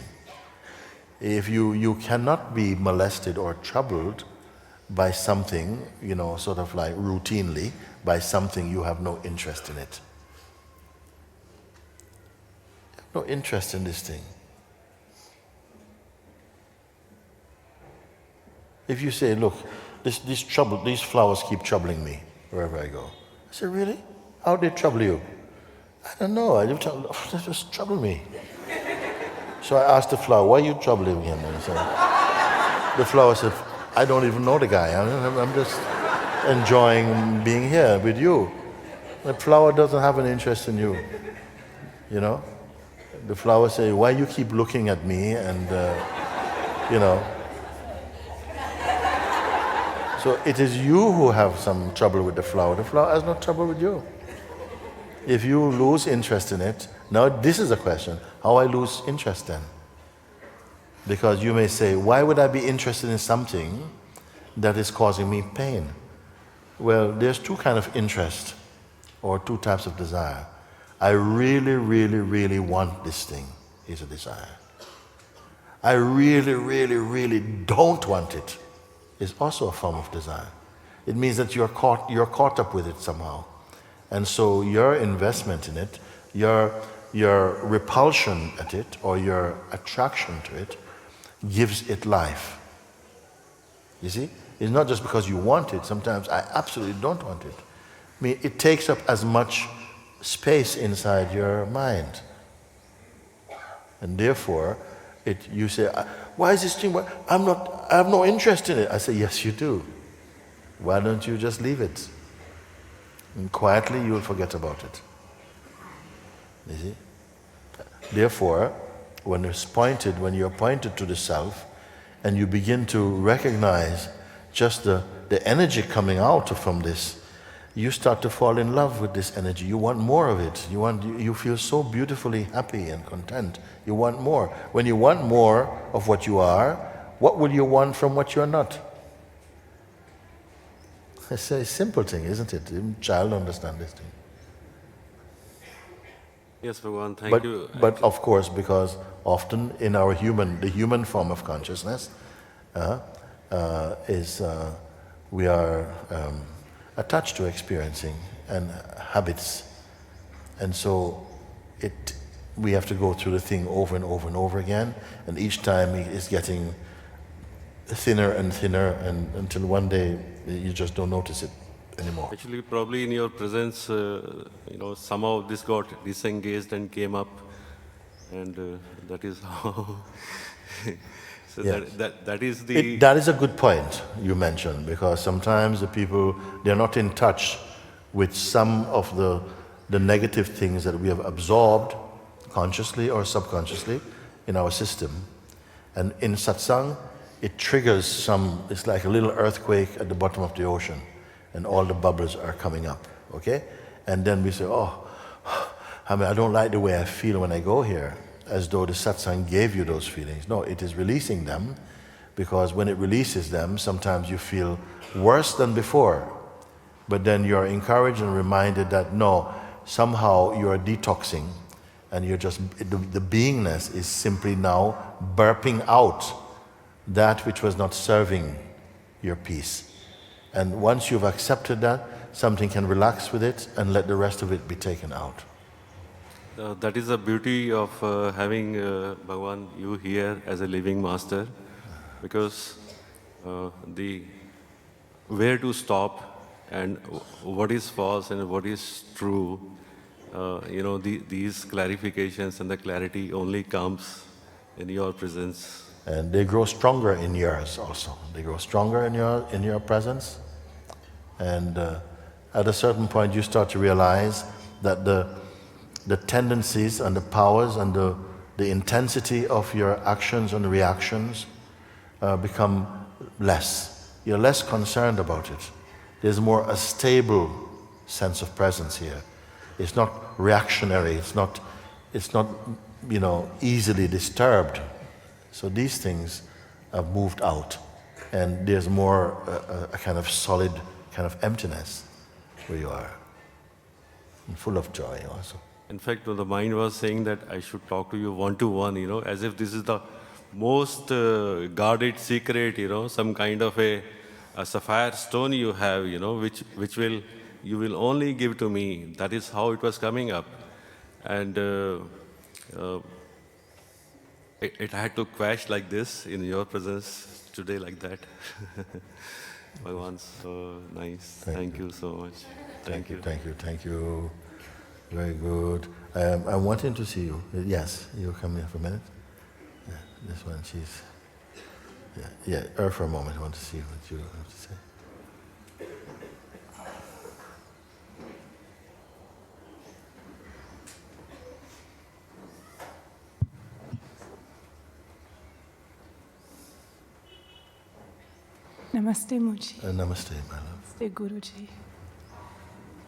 If you cannot be molested or troubled by something, sort of like routinely, by something you have no interest in it. No interest in this thing. If you say, look, these flowers keep troubling me wherever I go. I say, really? How do they trouble you? I don't know. They just trouble me. So I asked the flower, why are you troubling him? And the flower said, I don't even know the guy. I'm just enjoying being here with you. The flower doesn't have an interest in you. The flower says, why you keep looking at me? And, So it is you who have some trouble with the flower. The flower has no trouble with you. If you lose interest in it, now this is a question, how I lose interest then? Because you may say, why would I be interested in something that is causing me pain? Well, there's two kinds of interest, or two types of desire. I really, really, really want this thing, is a desire. I really, really, really don't want it, is also a form of desire. It means that you're caught up with it somehow. And so your investment in it, your repulsion at it, or your attraction to it, gives it life. You see? It's not just because you want it. Sometimes I absolutely don't want it. I mean, it takes up as much space inside your mind. And therefore, you say, why is this thing? I have no interest in it. I say, yes, you do. Why don't you just leave it? And quietly you will forget about it. You see? Therefore, when you're pointed to the self, and you begin to recognize just the energy coming out from this, you start to fall in love with this energy. You want more of it. You feel so beautifully happy and content. You want more. When you want more of what you are, what will you want from what you're not? It's a simple thing, isn't it? Even child understand this thing. Yes, Bhagavan, thank you. But of course, because often in the human form of consciousness, we are attached to experiencing and habits, and so we have to go through the thing over and over and over again, and each time it's getting thinner and thinner, and until one day you just don't notice it anymore. Actually, probably in your presence, somehow this got disengaged and came up, and that is how. So Yes. that is the. That is a good point you mentioned, because sometimes the people, they're not in touch with some of the negative things that we have absorbed consciously or subconsciously in our system. And in satsang, it triggers it's like a little earthquake at the bottom of the ocean, and all the bubbles are coming up, okay? And then we say, I don't like the way I feel when I go here, as though the satsang gave you those feelings. No, it is releasing them, because when it releases them, sometimes you feel worse than before. But then you're encouraged and reminded that no, somehow you are detoxing, and you're just, the beingness is simply now burping out that which was not serving your peace. And once you've accepted that, something can relax with it and let the rest of it be taken out. That is the beauty of having Bhagavan, you here as a living master, because the where to stop and what is false and what is true, these clarifications and the clarity only comes in your presence. And they grow stronger in yours also. They grow stronger in your presence. And at a certain point you start to realize that the tendencies and the powers and the intensity of your actions and reactions become less. You're less concerned about it. There's more a stable sense of presence here. It's not reactionary. It's not easily disturbed. So these things have moved out, and there's more a kind of solid kind of emptiness where you are, and full of joy also. In fact, the mind was saying that I should talk to you one-to-one, as if this is the most guarded secret, some kind of a sapphire stone you have, which you will only give to me. That is how it was coming up. And it had to crash like this in your presence today, like that. Bhagavan, so nice. Thank you so much. Thank you. Very good. I'm wanting to see you. Yes, you come here for a minute. Yeah, this one, she's... Yeah, her for a moment. I want to see what you have to say. Namaste, Mooji. Namaste, my love. Namaste, Guruji.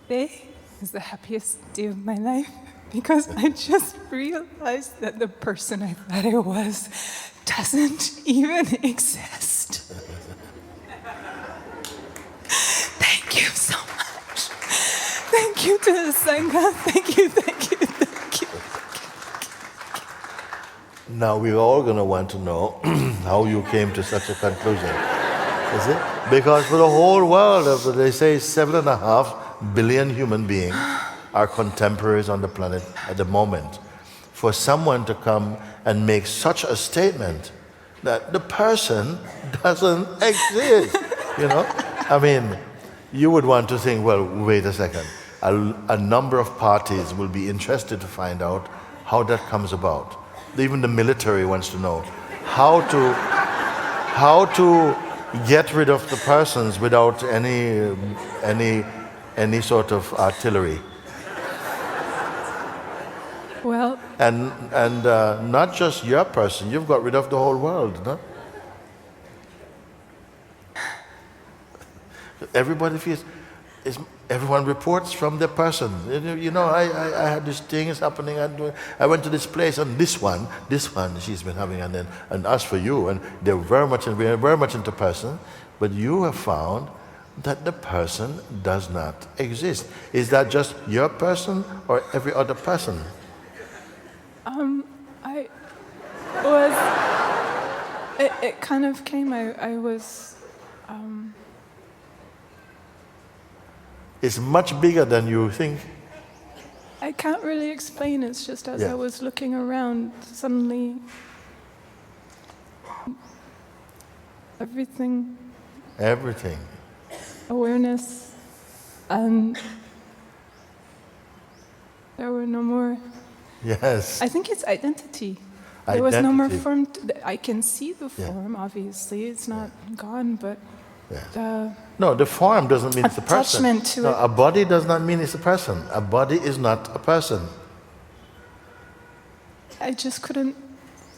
Today is the happiest day of my life because I just realized that the person I thought I was doesn't even exist. Thank you so much. Thank you to the Sangha. Thank you. Now we're all going to want to know how you came to such a conclusion. Is it? Because for the whole world, they say 7.5 billion human beings are contemporaries on the planet at the moment. For someone to come and make such a statement that the person doesn't exist, I mean, you would want to think, well, wait a second. A number of parties will be interested to find out how that comes about. Even the military wants to know how to get rid of the persons without any sort of artillery. Well, and not just your person, you've got rid of the whole world, no? Everybody feels, everyone reports from their person. I had this thing is happening, I went to this place, and this one she's been having, and as for you, and we're very much into person, but you have found that the person does not exist. Is that just your person or every other person? I was, it kind of came, I was, It's much bigger than you think. I can't really explain. It's just as Yeah. I was looking around, suddenly everything, awareness, and there were no more. Yes. I think it's identity. There was no more form. I can see the Yeah. form, obviously. It's not gone, but Yes. No, the form doesn't mean it's a person. Attachment to No, it. a body does not mean it's a person. A body is not a person. I just couldn't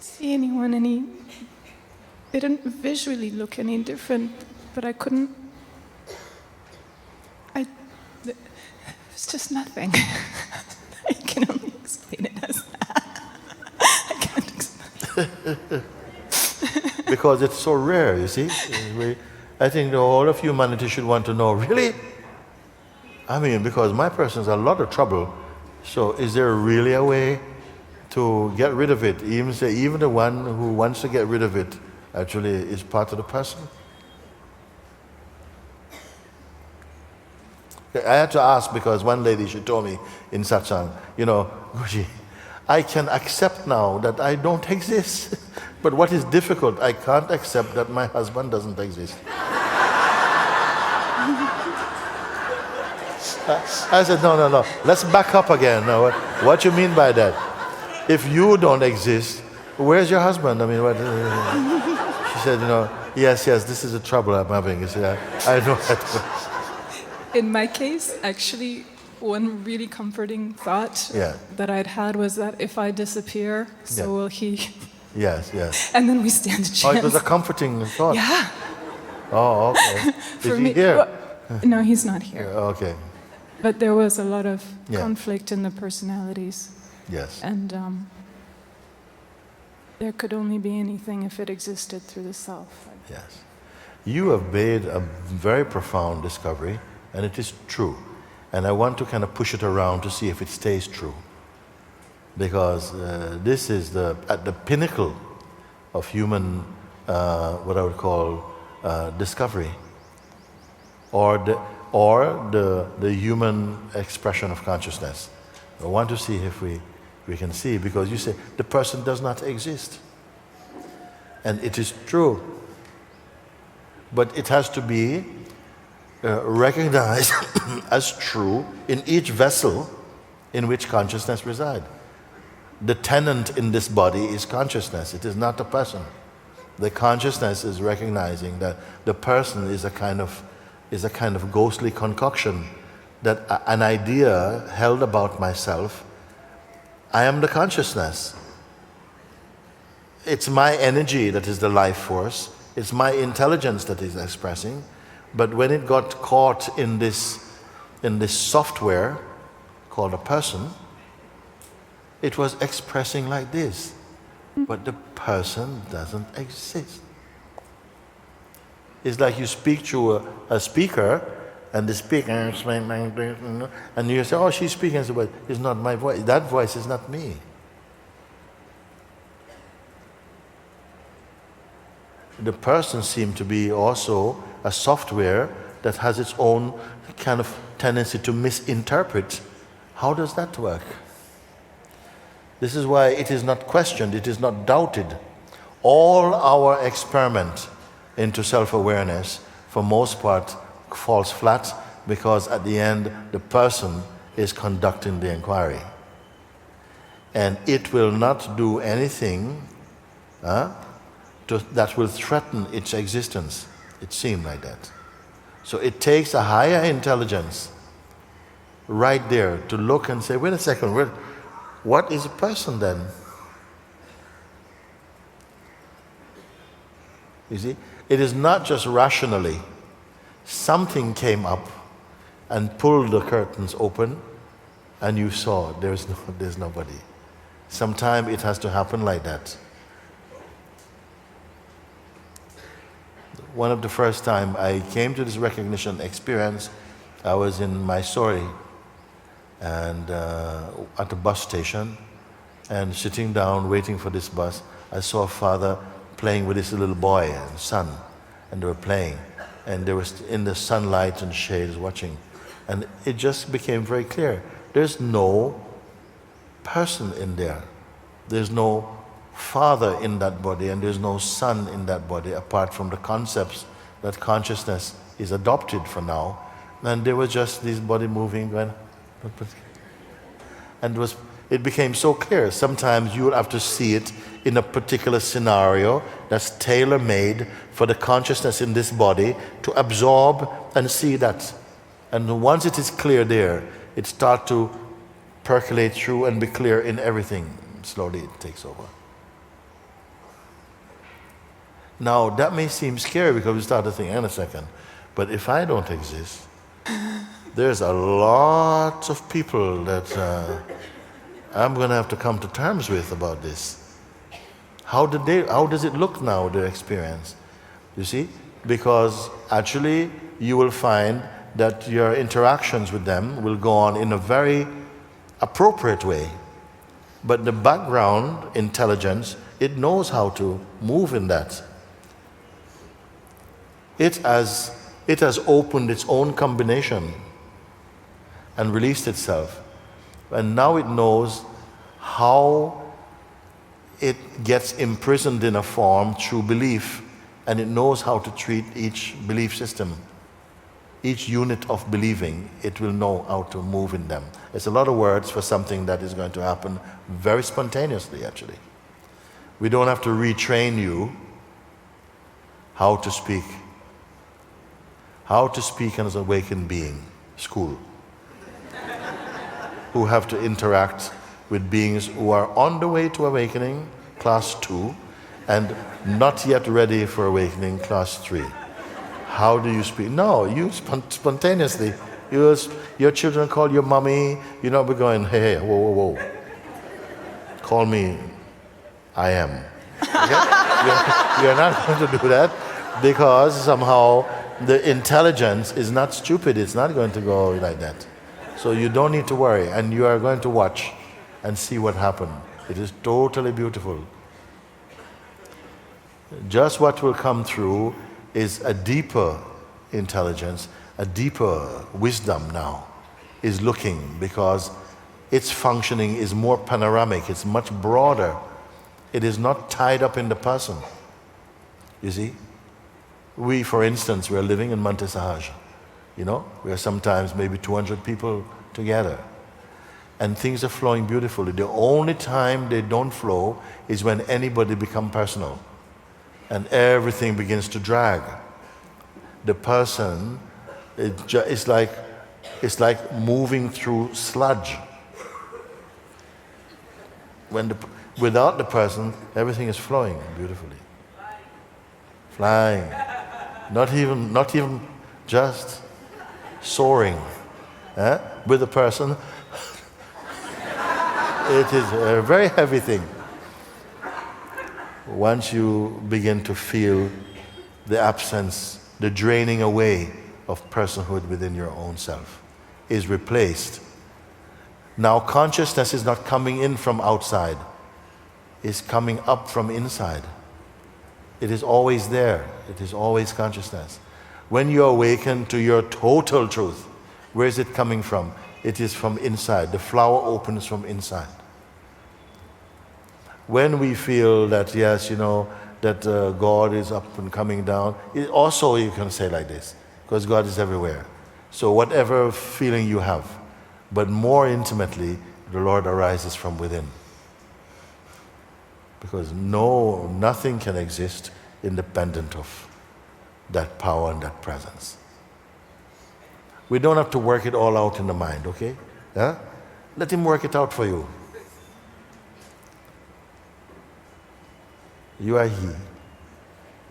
see anyone they didn't visually look any different, but I couldn't, it was just nothing. I can only explain it as that. I can't explain it. Because it's so rare, you see. I think the whole of humanity should want to know, really? I mean, because my person's a lot of trouble, so is there really a way to get rid of it? Even the one who wants to get rid of it actually is part of the person? I had to ask because one lady, she told me in Satsang, Guruji, I can accept now that I don't exist. But what is difficult, I can't accept that my husband doesn't exist. I said, no, let's back up again. Now, what you mean by that? If you don't exist, where's your husband? I mean, what? She said, yes, this is the trouble I'm having. You see, I know that. In my case, actually, one really comforting thought that I'd had was that if I disappear, so will he. Yes. And then we stand a chance. Oh, it was a comforting thought. Yeah. Oh, okay. Is he here? Well, no, he's not here. Okay. But there was a lot of conflict in the personalities. Yes. And there could only be anything if it existed through the self. Yes. You have made a very profound discovery, and it is true. And I want to kind of push it around to see if it stays true. Because this is at the pinnacle of human, what I would call discovery, or the human expression of consciousness. I want to see if we can see, because you say the person does not exist. And it is true. But it has to be recognized as true in each vessel in which consciousness resides. The tenant in this body is consciousness. It is not a person. The consciousness is recognizing that the person is a kind of ghostly concoction, that an idea held about myself. I am the consciousness. It's my energy that is the life force. It's my intelligence that is expressing. But when it got caught in this software called a person, it was expressing like this. But the person doesn't exist. It's like you speak to a speaker, and the speaker, and you say, oh, she's speaking, but it's not my voice. That voice is not me. The person seemed to be also a software that has its own kind of tendency to misinterpret. How does that work? This is why it is not questioned, it is not doubted. All our experiment into self-awareness, for most part, falls flat, because at the end, the person is conducting the inquiry. And it will not do anything that will threaten its existence. It seemed like that. So it takes a higher intelligence right there to look and say, wait a second, what is a person then? You see, it is not just rationally. Something came up and pulled the curtains open, and you saw there's nobody. Sometimes it has to happen like that. One of the first time I came to this recognition experience, I was in Maheswari and at a bus station, and sitting down waiting for this bus, I saw a father playing with his little boy and son, and they were playing, and they were in the sunlight and shades watching, and it just became very clear. There's no person in there. There's no father in that body, and there's no son in that body, apart from the concepts that consciousness is adopted for now. And there was just this body moving, going, and it became so clear. Sometimes you will have to see it in a particular scenario that's tailor-made for the consciousness in this body to absorb and see that. And once it is clear there, it starts to percolate through and be clear in everything. Slowly it takes over. Now, that may seem scary because we start to think, hang on a second, but if I don't exist, there's a lot of people that I'm going to have to come to terms with about this. How does it look now, their experience? You see? Because actually you will find that your interactions with them will go on in a very appropriate way. But the background intelligence, it knows how to move in that. It has opened its own combination and released itself. And now it knows how it gets imprisoned in a form through belief, and it knows how to treat each belief system. Each unit of believing, it will know how to move in them. It's a lot of words for something that is going to happen very spontaneously, actually. We don't have to retrain you how to speak. How to speak as an awakened being, school. Who have to interact with beings who are on the way to awakening, class 2, and not yet ready for awakening, class 3. How do you speak? No, you spontaneously. Your children call you mommy, you're not going, hey, whoa, whoa, whoa. Call me, I am. Okay? You're not going to do that because somehow the intelligence is not stupid. It's not going to go like that. So you don't need to worry, and you are going to watch and see what happens. It is totally beautiful. Just what will come through is a deeper intelligence, a deeper wisdom now is looking, because its functioning is more panoramic, it's much broader. It is not tied up in the person. You see? We, for instance, we are living in Monte Sahaj. We are sometimes maybe 200 people together. And things are flowing beautifully. The only time they don't flow is when anybody becomes personal. And everything begins to drag. The person, it's like moving through sludge. Without the person, everything is flowing beautifully. Flying. Not even just soaring. With the person, it is a very heavy thing. Once you begin to feel the absence, the draining away of personhood within your own self is replaced. Now consciousness is not coming in from outside, it's coming up from inside. It is always there, it is always consciousness. When you awaken to your total truth, where is it coming from? It is from inside. The flower opens from inside. When we feel that, yes, that God is up and coming down, also you can say like this, because God is everywhere. So whatever feeling you have, but more intimately, the Lord arises from within. Because nothing can exist independent of that power and that presence. We don't have to work it all out in the mind, okay? Yeah? Let Him work it out for you. You are He,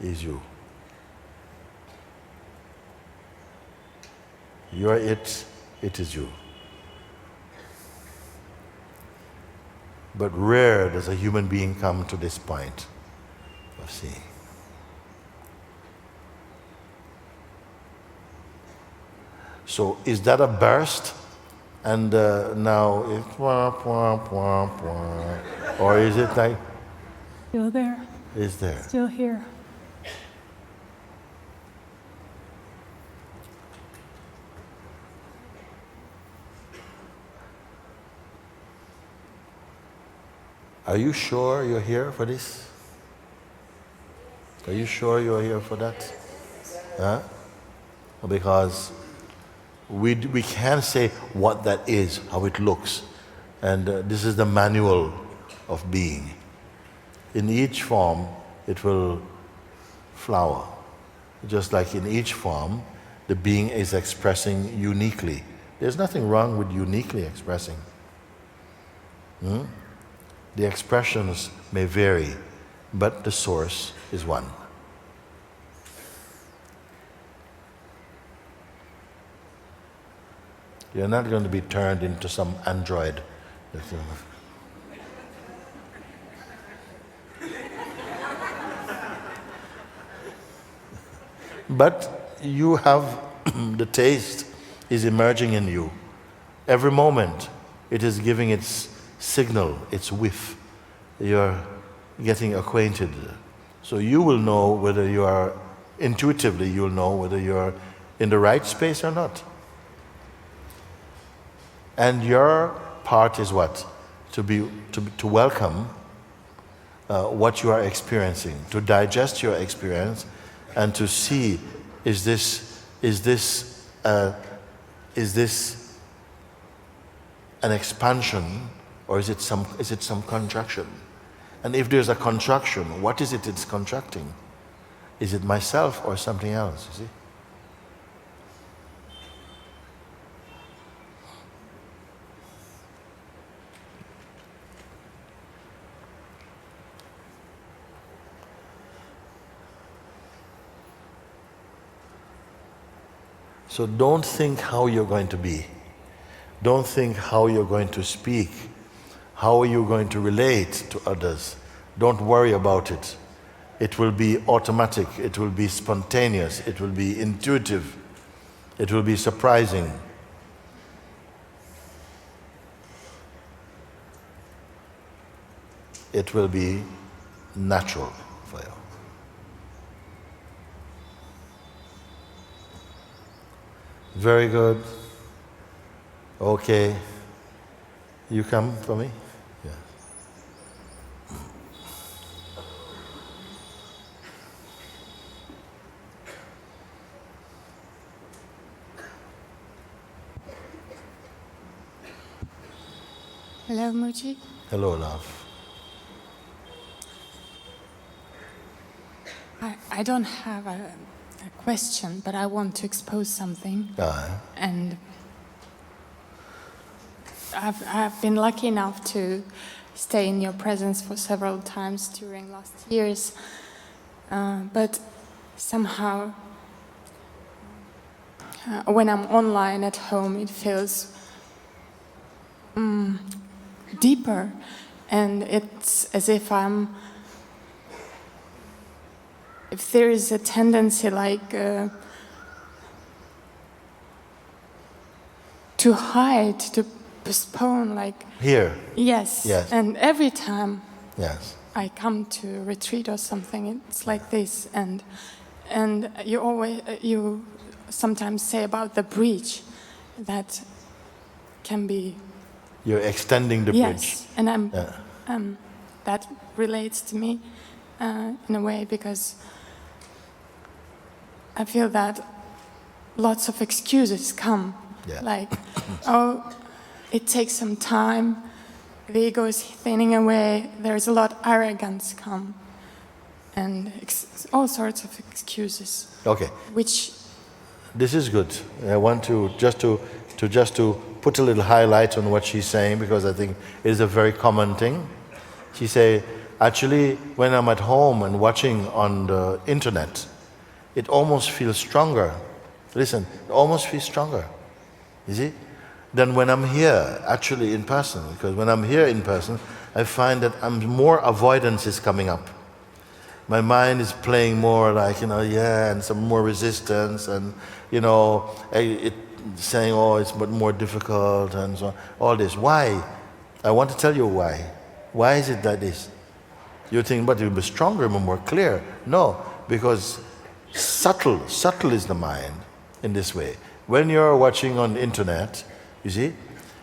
He is you. You are it, it is you. But rare does a human being come to this point of seeing. So is that a burst? And now it's wah, wah, wah, wah. Or is it like? Still there. Is there? Still here. Are you sure you're here for this? Are you sure you're here for that? Huh? Because we can't say what that is, how it looks. And this is the manual of being. In each form, it will flower. Just like in each form, the being is expressing uniquely. There's nothing wrong with uniquely expressing. The expressions may vary, but the source is one. You're not going to be turned into some android. But you have the taste is emerging in you. Every moment it is giving its signal, its whiff. You're getting acquainted. So you will know whether you are, intuitively you'll know whether you're in the right space or not. And your part is what? To welcome what you are experiencing, to digest your experience, and to see, is this an expansion, or is it some contraction? And if there's a contraction, what is it it's contracting? Is it myself or something else, you see? So don't think how you're going to be. Don't think how you're going to speak. How are you going to relate to others? Don't worry about it. It will be automatic. It will be spontaneous. It will be intuitive. It will be surprising. It will be natural for you. Very good. Okay. You come for me? Yeah. Hello, Mooji. Hello, love. I don't have a question, but I want to expose something. And I've been lucky enough to stay in your presence for several times during last years, but somehow when I'm online at home it feels deeper, and it's as if if there is a tendency like to hide, to postpone, like here. Yes. Yes. And every time Yes. I come to retreat or something, it's like this, and you sometimes say about the breach that can be. You're extending the bridge. And that relates to me in a way, because I feel that lots of excuses come, like, oh, it takes some time, the ego is thinning away, there's a lot of arrogance come, and all sorts of excuses. Okay. Which. This is good. I want to just to put a little highlight on what she's saying, because I think it is a very common thing. She say, actually, when I'm at home and watching on the internet, it almost feels stronger. Listen, it almost feels stronger, you see, than when I'm here, actually in person. Because when I'm here in person, I find that more avoidance is coming up. My mind is playing more like, and some more resistance, and, saying, oh, it's but more difficult, and so on. All this. Why? I want to tell you why. Why is it that this? You think, but it will be stronger, more clear. No, because subtle is the mind in this way. When you're watching on the internet, you see,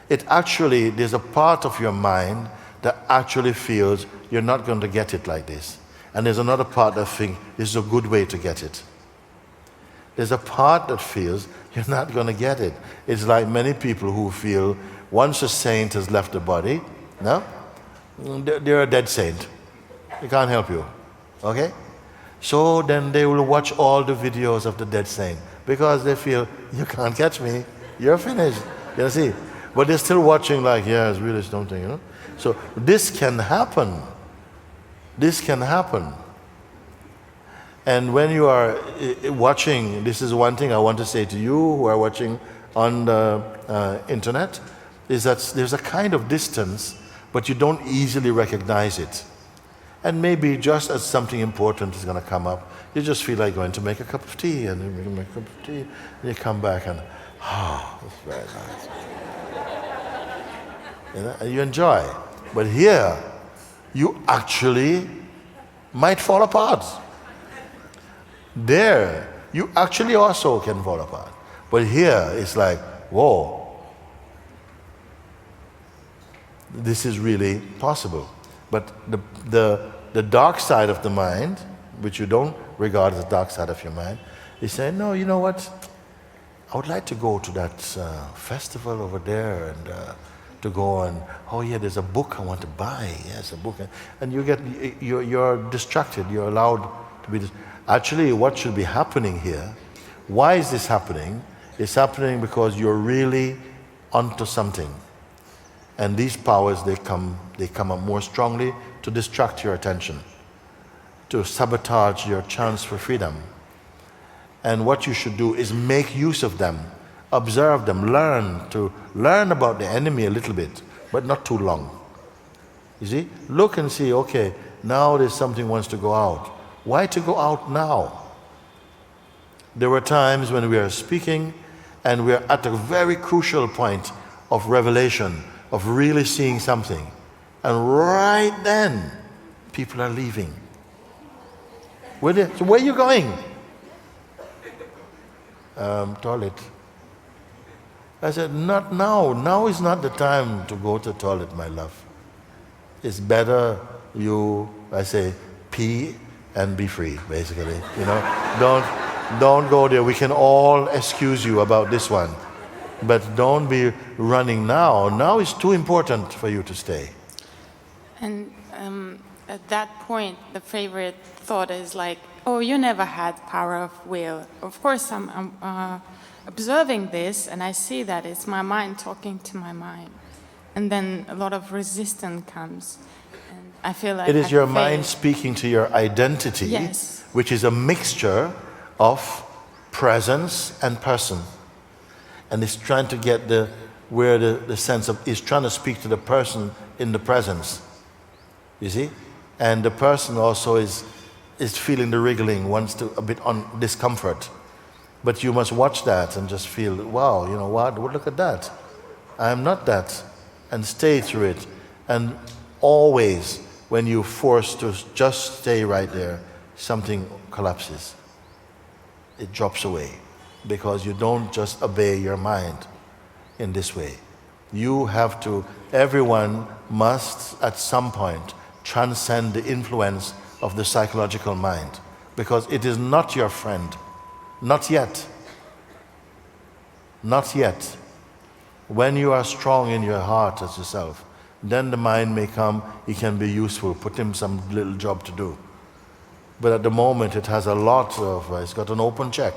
there's a part of your mind that actually feels you're not going to get it like this. And there's another part that thinks this is a good way to get it. There's a part that feels you're not going to get it. It's like many people who feel once a saint has left the body, no? They're a dead saint. They can't help you. Okay? So then they will watch all the videos of the dead saint, because they feel, you can't catch me, you're finished. You see? But they're still watching like, it's really something, So this can happen. This can happen. And when you are watching, this is one thing I want to say to you who are watching on the internet, is that there's a kind of distance, but you don't easily recognize it. And maybe just as something important is going to come up, you just feel like going to make a cup of tea, and you make a cup of tea, and you come back and, that's very nice. And you enjoy. But here, you actually might fall apart. There, you actually also can fall apart. But here, it's like, whoa. This is really possible. But the dark side of the mind, which you don't regard as the dark side of your mind, is saying, no, you know what? I would like to go to that festival over there and to go and, oh yeah, there's a book I want to buy. Yes, a book. And you're distracted. You're allowed to be. Actually, what should be happening here? Why is this happening? It's happening because you're really onto something. And these powers, they come up more strongly to distract your attention, to sabotage your chance for freedom. And what you should do is make use of them, observe them, learn about the enemy a little bit, but not too long. You see? Look and see, okay, now there's something wants to go out. Why to go out now? There were times when we are speaking and we are at a very crucial point of revelation, of really seeing something. And right then, people are leaving. So where are you going? Toilet. I said, not now. Now is not the time to go to the toilet, my love. It's better I say, pee and be free, basically. You know, don't go there. We can all excuse you about this one. But don't be running now. Now is too important for you to stay. And at that point, the favorite thought is like, oh, you never had power of will. Of course, I'm observing this, and I see that it's my mind talking to my mind. And then a lot of resistance comes. And I feel like it is your mind failed. speaking to your identity, Yes. which is a mixture of presence and person. And it's trying to get the sense of, it's trying to speak to the person in the presence. You see? And the person also is feeling the wriggling, wants to a bit on discomfort. But you must watch that and just feel, wow, you know what? Look at that. I'm not that. And stay through it. And always, when you're forced to just stay right there, something collapses. It drops away. Because you don't just obey your mind in this way. You have to, everyone must at some point transcend the influence of the psychological mind. Because it is not your friend. Not yet. Not yet. When you are strong in your heart as yourself, then the mind may come, it can be useful, put him some little job to do. But at the moment it has a lot of, it's got an open check.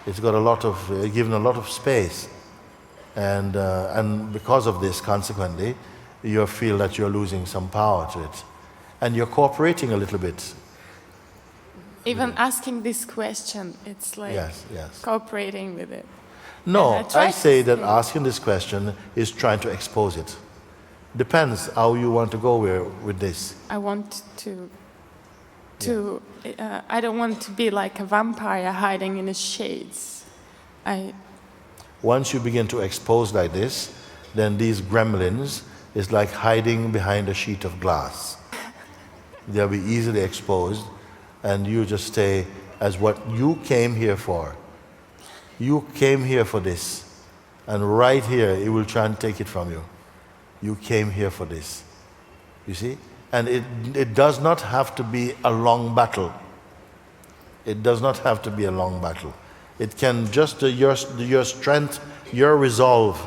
It's got a lot of, given a lot of space. And because of this, consequently, you feel that you're losing some power to it. And you're cooperating a little bit. Even asking this question, it's like Yes. cooperating with it. No, And I try I say to that think. asking this question is trying to expose it. Depends how you want to go with this. I want to I don't want to be like a vampire hiding in the shades. Once you begin to expose like this, then these gremlins is like hiding behind a sheet of glass. They'll be easily exposed, and you just stay as what you came here for. You came here for this, and right here, it will try and take it from you. You came here for this. You see? And it does not have to be a long battle. It does not have to be a long battle. It can just, your strength, your resolve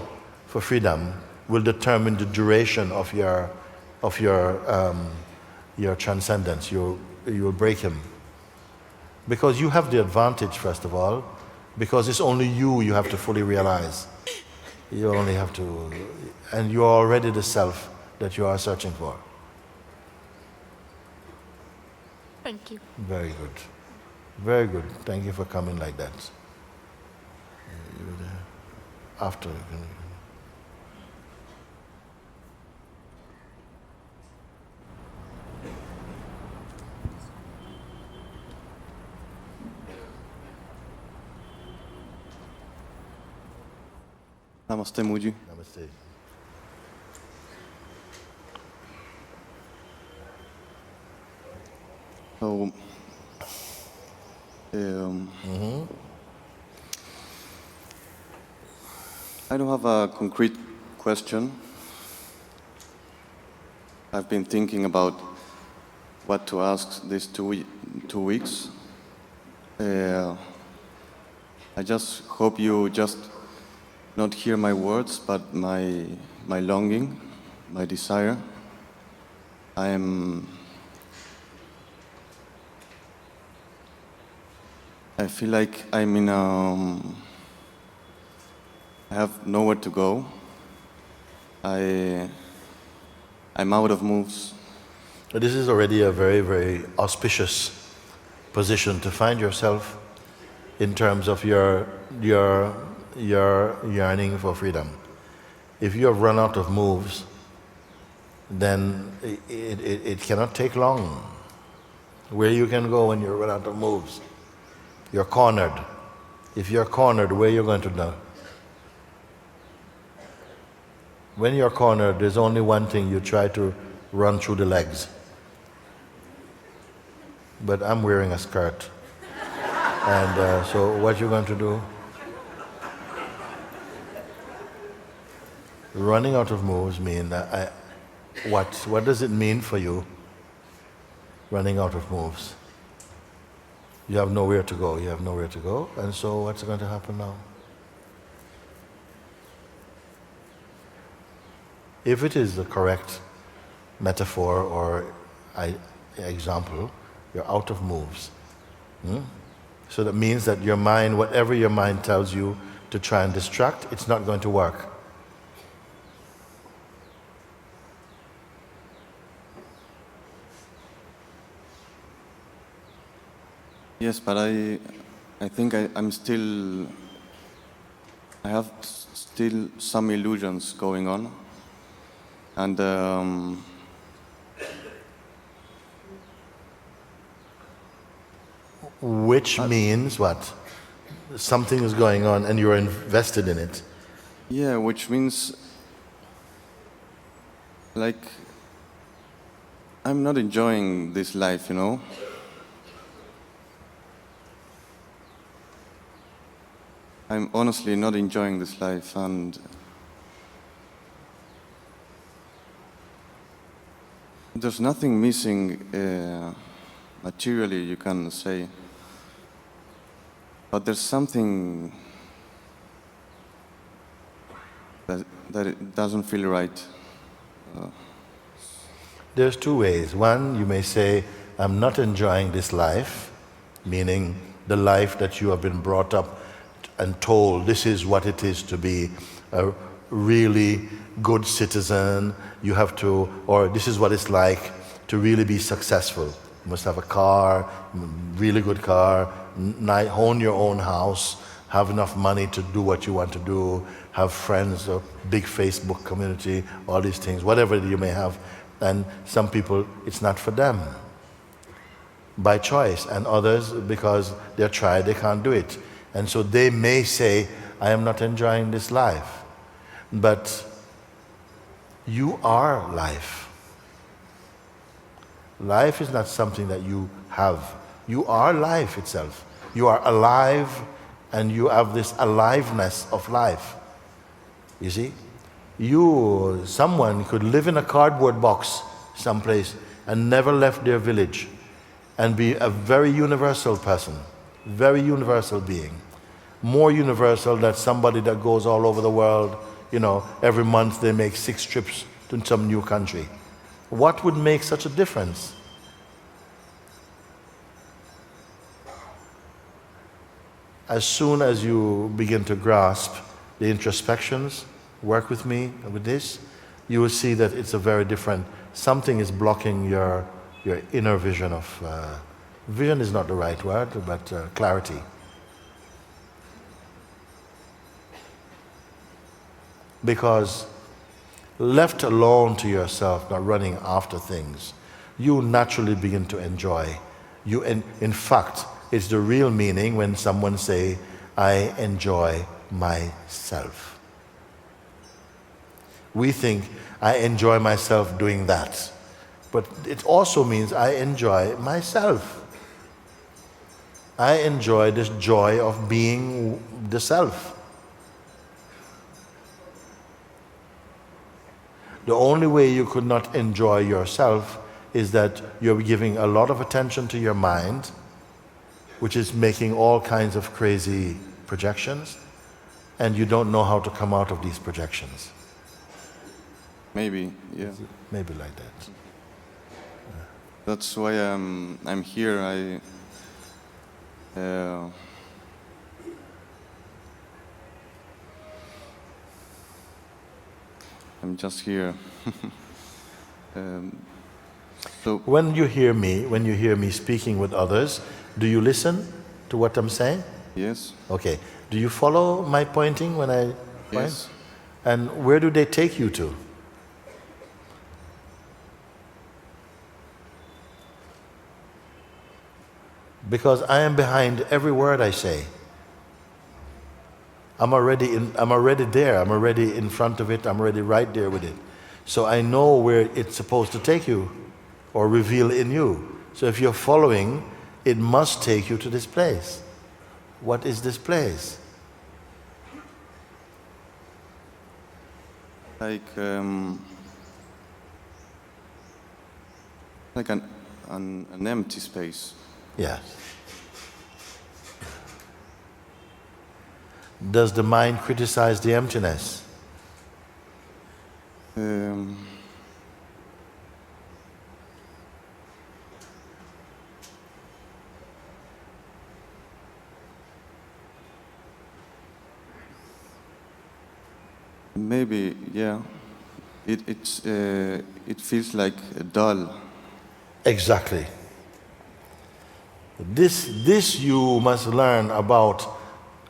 for freedom will determine the duration of your transcendence. You will break him. Because you have the advantage, first of all, because it's only you have to fully realize. You only have to, and you are already the self that you are searching for. Thank you. Very good. Very good. Thank you for coming like that. After you can... Namaste, Mooji. Namaste. So, I don't have a concrete question. I've been thinking about what to ask these 2 weeks. I just hope you just not hear my words, but my longing, my desire. I feel like I'm in I have nowhere to go. I'm out of moves. This is already a very, very auspicious position to find yourself in terms of your yearning for freedom. If you have run out of moves, then it cannot take long. Where you can go when you run out of moves? You're cornered. If you're cornered, where are you going to go? When you're cornered, there's only one thing: you try to run through the legs. But I'm wearing a skirt. And so what you going to do? Running out of moves mean that what does it mean for you, running out of moves? You have nowhere to go, and so what's going to happen now? If it is the correct metaphor or example, you're out of moves. So that means that your mind, whatever your mind tells you to try and distract, it's not going to work. Yes, but I think I have still some illusions going on, and which means what? Something is going on and you're invested in it. Yeah, which means like I'm not enjoying this life, you know. I'm honestly not enjoying this life, and there's nothing missing materially, you can say, but there's something that it doesn't feel right. There's two ways. One, you may say, I'm not enjoying this life, meaning the life that you have been brought up and told this is what it is to be a really good citizen. You have to, or this is what it's like to really be successful. You must have a car, really good car, own your own house, have enough money to do what you want to do, have friends, a big Facebook community, all these things, whatever you may have. And some people, it's not for them by choice, and others, because they're tried, they can't do it. And so they may say, I am not enjoying this life. But you are life. Life is not something that you have. You are life itself. You are alive, and you have this aliveness of life. You see? Someone could live in a cardboard box someplace and never left their village and be a very universal person, very universal being. More universal than somebody that goes all over the world, every month they make 6 trips to some new country. What would make such a difference? As soon as you begin to grasp the introspections, work with me with this, you will see that it's a very different, something is blocking your inner vision of, vision is not the right word, but clarity. Because left alone to yourself, not running after things, you naturally begin to enjoy. In fact, it's the real meaning when someone say, I enjoy myself. We think, I enjoy myself doing that. But it also means I enjoy myself. I enjoy this joy of being the self. The only way you could not enjoy yourself is that you're giving a lot of attention to your mind, which is making all kinds of crazy projections, and you don't know how to come out of these projections. Maybe, yeah. Maybe like that. That's why I'm here. I'm just here. So when you hear me speaking with others, do you listen to what I'm saying? yes, Okay. Do you follow my pointing when I point? yes. And where do they take you to? Because I am behind every word I say. I'm already there. I'm already in front of it. I'm already right there with it. So I know where it's supposed to take you or reveal in you. So if you're following, it must take you to this place. What is this place? Like an empty space. Yeah. Does the mind criticize the emptiness? Maybe, yeah. It feels like dull. Exactly. This you must learn about,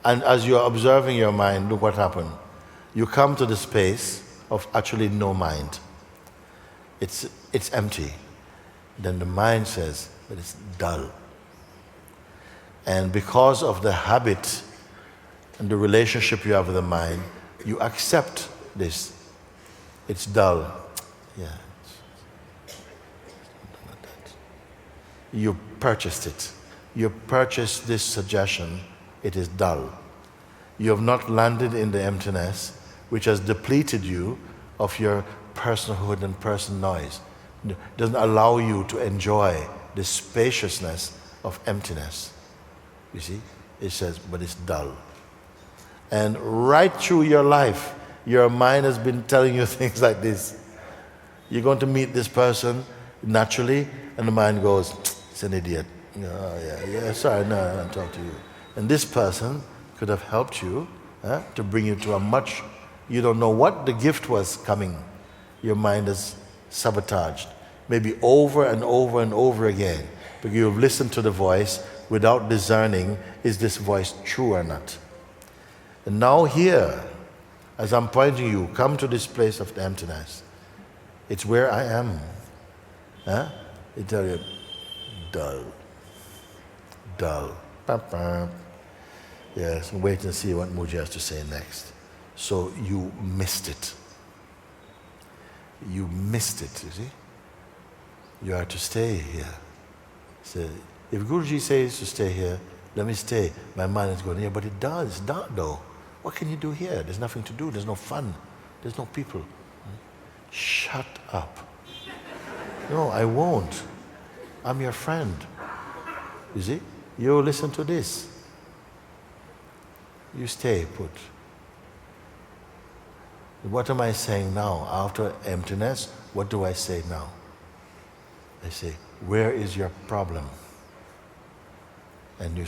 and as you're observing your mind, look what happened. You come to the space of actually no mind. It's empty. Then the mind says that it's dull. And because of the habit and the relationship you have with the mind, you accept this. It's dull. Yeah. You purchased it. You purchased this suggestion. It is dull. You have not landed in the emptiness, which has depleted you of your personhood and person noise. It doesn't allow you to enjoy the spaciousness of emptiness. You see? It says, but it's dull. And right through your life, your mind has been telling you things like this. You're going to meet this person naturally, and the mind goes, it's an idiot. Oh, yeah, sorry, no, I don't talk to you. And this person could have helped you to bring you to a much, you don't know what the gift was coming. Your mind is sabotaged, maybe over and over and over again, because you've listened to the voice without discerning, is this voice true or not? And now here, as I'm pointing you, come to this place of the emptiness. It's where I am. It tell you, dull, dull. Yes, wait and see what Mooji has to say next. So you missed it. You missed it, you see? You are to stay here. So if Guruji says to stay here, let me stay. My mind is going, yeah, but it's dark though. What can you do here? There's nothing to do. There's no fun. There's no people. Shut up. No, I won't. I'm your friend. You see? You listen to this. You stay put. What am I saying now? After emptiness, what do I say now? I say, where is your problem? And you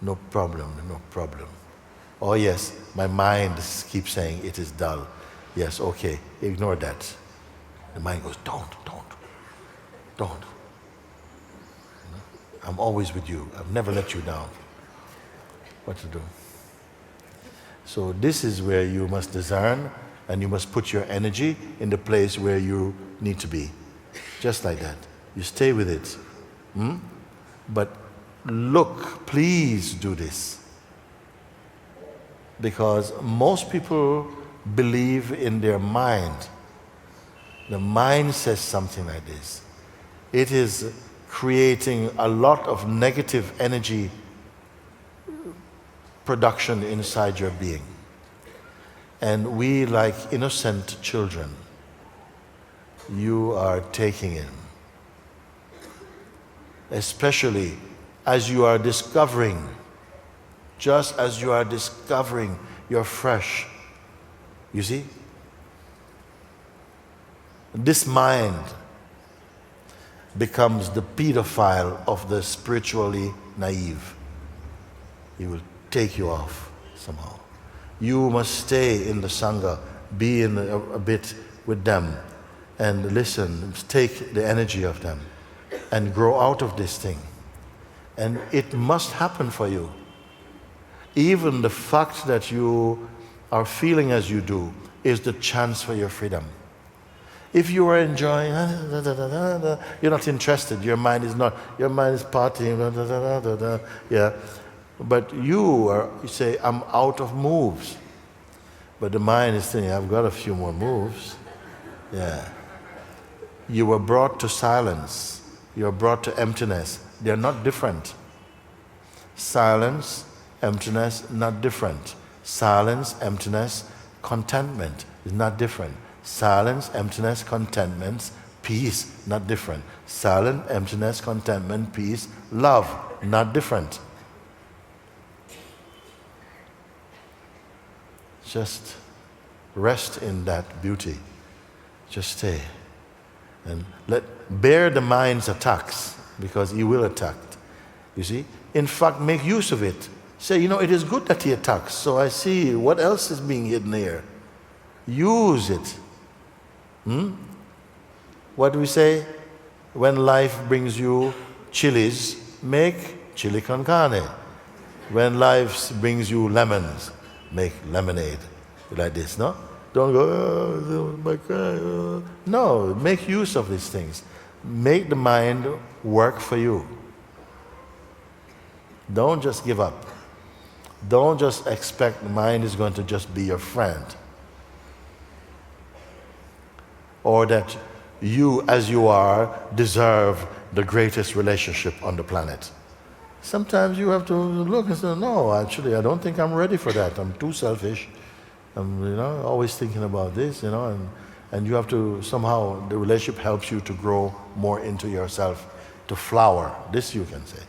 no problem, no problem. Oh yes, my mind keeps saying it is dull. Yes, okay, ignore that. The mind goes, don't. I'm always with you. I've never let you down. What to do? So this is where you must discern, and you must put your energy in the place where you need to be. Just like that. You stay with it. But look, please do this. Because most people believe in their mind. The mind says something like this. It is creating a lot of negative energy production inside your being. And we, like innocent children, you are taking in. Especially as you are discovering Just as you are discovering you're fresh. You see? This mind becomes the pedophile of the spiritually naive. He will take you off somehow. You must stay in the Sangha, be in a bit with them, and listen, take the energy of them, and grow out of this thing. And it must happen for you. Even the fact that you are feeling as you do is the chance for your freedom. If you are enjoying, you're not interested. Your mind is partying. Yeah, but you say, I'm out of moves. But the mind is thinking, I've got a few more moves. Yeah. You were brought to silence. You are brought to emptiness. They're not different. Silence, emptiness, not different. Silence, emptiness, contentment is not different. Silence, emptiness, contentment, peace, not different. Silence, emptiness, contentment, peace, love, not different. Just rest in that beauty. Just stay. And bear the mind's attacks, because he will attack. You see? In fact, make use of it. Say, it is good that he attacks, so I see what else is being hidden here. Use it. What do we say? When life brings you chilies, make chili con carne. When life brings you lemons, make lemonade. Like this, no? Don't go, oh my God. No, make use of these things. Make the mind work for you. Don't just give up. Don't just expect the mind is going to just be your friend. Or that you, as you are, deserve the greatest relationship on the planet. Sometimes you have to look and say, no, actually, I don't think I'm ready for that. I'm too selfish. I'm always thinking about this, and you have to, somehow, the relationship helps you to grow more into yourself, to flower. This you can say.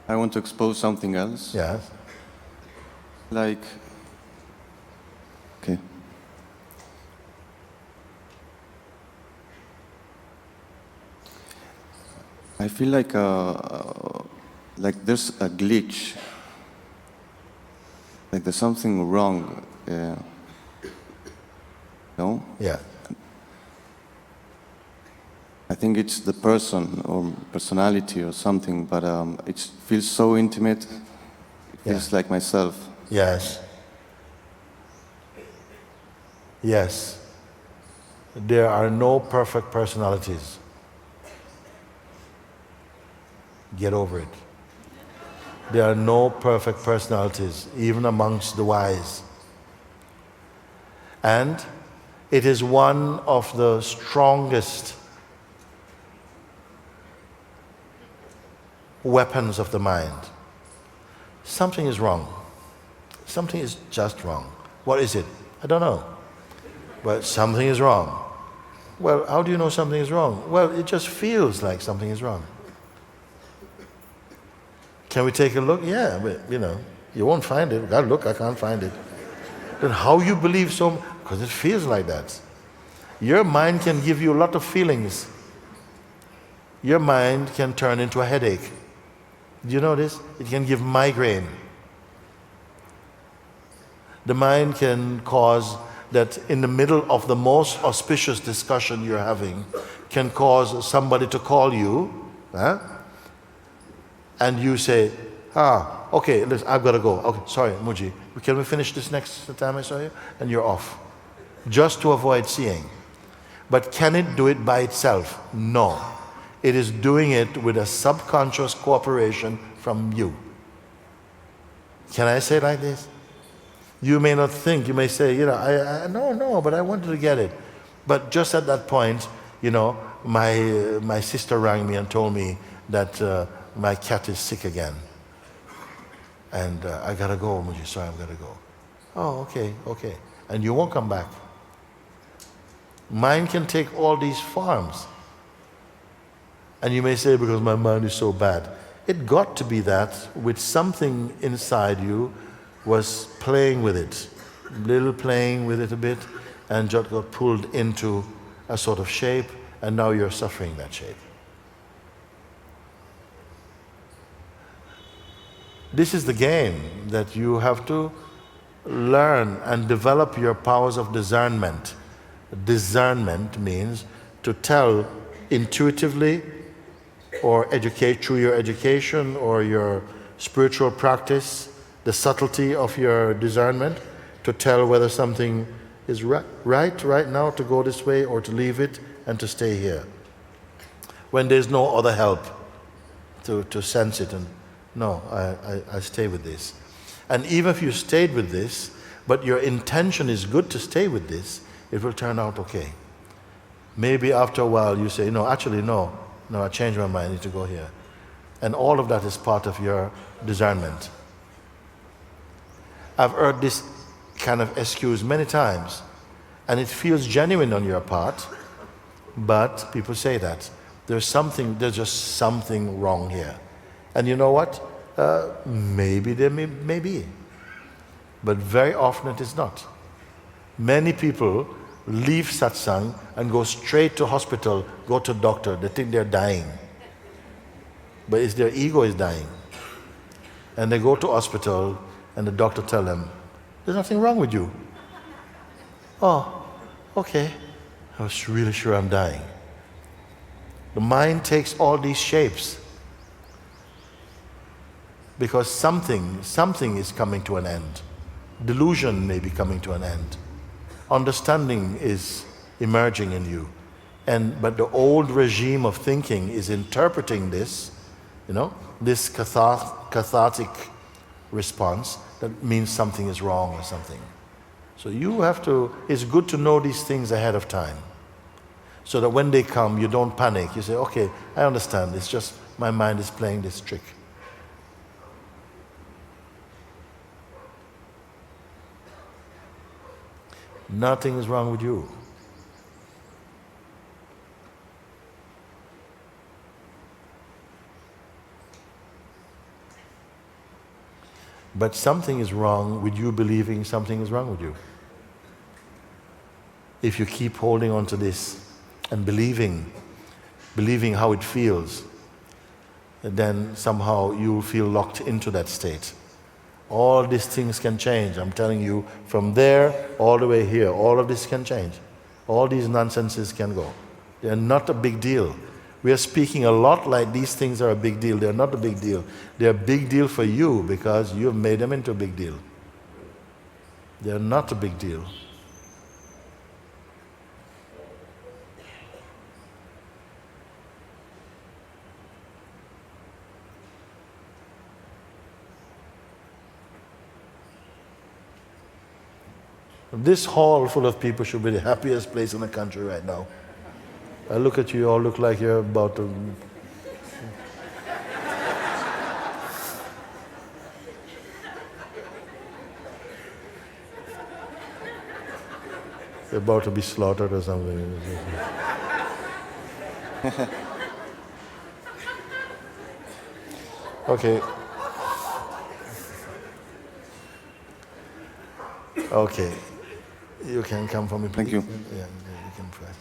I want to expose something else. Yes. Okay. I feel like there's a glitch. Like there's something wrong. No? Yeah. I think it's the person or personality or something, but it feels so intimate. It feels like myself. Yes. Yes. There are no perfect personalities. Get over it. There are no perfect personalities, even amongst the wise. And it is one of the strongest weapons of the mind. Something is wrong. Something is just wrong. What is it? I don't know. But something is wrong. Well, how do you know something is wrong? Well, it just feels like something is wrong. Can we take a look? Yeah, but you won't find it. God, look, I can't find it. Then how you believe so? Because it feels like that. Your mind can give you a lot of feelings. Your mind can turn into a headache. Do you know this? It can give migraine. The mind can cause that in the middle of the most auspicious discussion you're having, can cause somebody to call you, and you say, okay, listen, I've got to go. Okay, sorry, Mooji, can we finish this next time I saw you? And you're off. Just to avoid seeing. But can it do it by itself? No. It is doing it with a subconscious cooperation from you. Can I say it like this? You may not think, you may say, no, but I wanted to get it. But just at that point, my sister rang me and told me that my cat is sick again. And I gotta go, Mooji, sorry, I've gotta go. Oh, okay. And you won't come back. Mind can take all these forms. And you may say, because my mind is so bad. It got to be that with something inside you was playing with it, playing with it a bit, and just got pulled into a sort of shape, and now you're suffering that shape. This is the game that you have to learn and develop your powers of discernment. Discernment means to tell intuitively or educate through your education or your spiritual practice, the subtlety of your discernment, to tell whether something is right now to go this way or to leave it and to stay here. When there's no other help to sense it, and no, I stay with this. And even if you stayed with this, but your intention is good to stay with this, it will turn out okay. Maybe after a while you say, no, actually no, I changed my mind, I need to go here. And all of that is part of your discernment. I've heard this kind of excuse many times, and it feels genuine on your part, but people say that. There's just something wrong here. And you know what? Maybe there may be. But very often it is not. Many people leave satsang and go straight to hospital, go to doctor. They think they're dying. But it's their ego is dying. And they go to hospital and the doctor tell them, there's nothing wrong with you. Oh, okay. I was really sure I'm dying. The mind takes all these shapes because something is coming to an end. Delusion may be coming to an end. Understanding is emerging in you. But the old regime of thinking is interpreting this, this cathartic response that means something is wrong or something. So it's good to know these things ahead of time. So that when they come, you don't panic. You say, okay, I understand. It's just my mind is playing this trick. Nothing is wrong with you. But something is wrong with you believing something is wrong with you. If you keep holding on to this and believing how it feels, then somehow you'll feel locked into that state. All these things can change. I'm telling you, from there all the way here, all of this can change. All these nonsenses can go. They're not a big deal. We are speaking a lot like these things are a big deal. They're not a big deal. They're a big deal for you because you've made them into a big deal. They're not a big deal. This hall full of people should be the happiest place in the country right now. I look at you all look like you're about to... You're about to be slaughtered or something. Okay. Okay. You can come for me, please. Thank you. Yeah, you can press.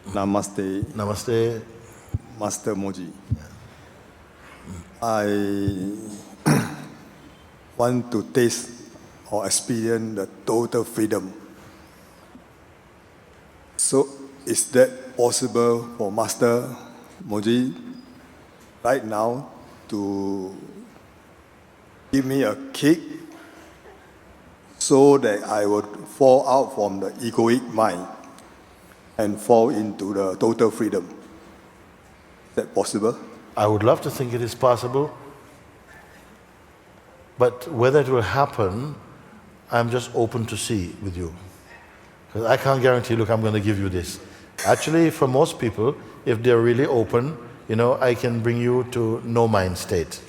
Yeah. Namaste. Namaste. Master Mooji. I want to taste or experience the total freedom. So, is that possible for Master Mooji right now to give me a kick so that I would fall out from the egoic mind and fall into the total freedom? Is that possible? I would love to think it is possible, but whether it will happen, I'm just open to see with you. Because I can't guarantee, look, I'm going to give you this. Actually, for most people, if they're really open, I can bring you to no mind state.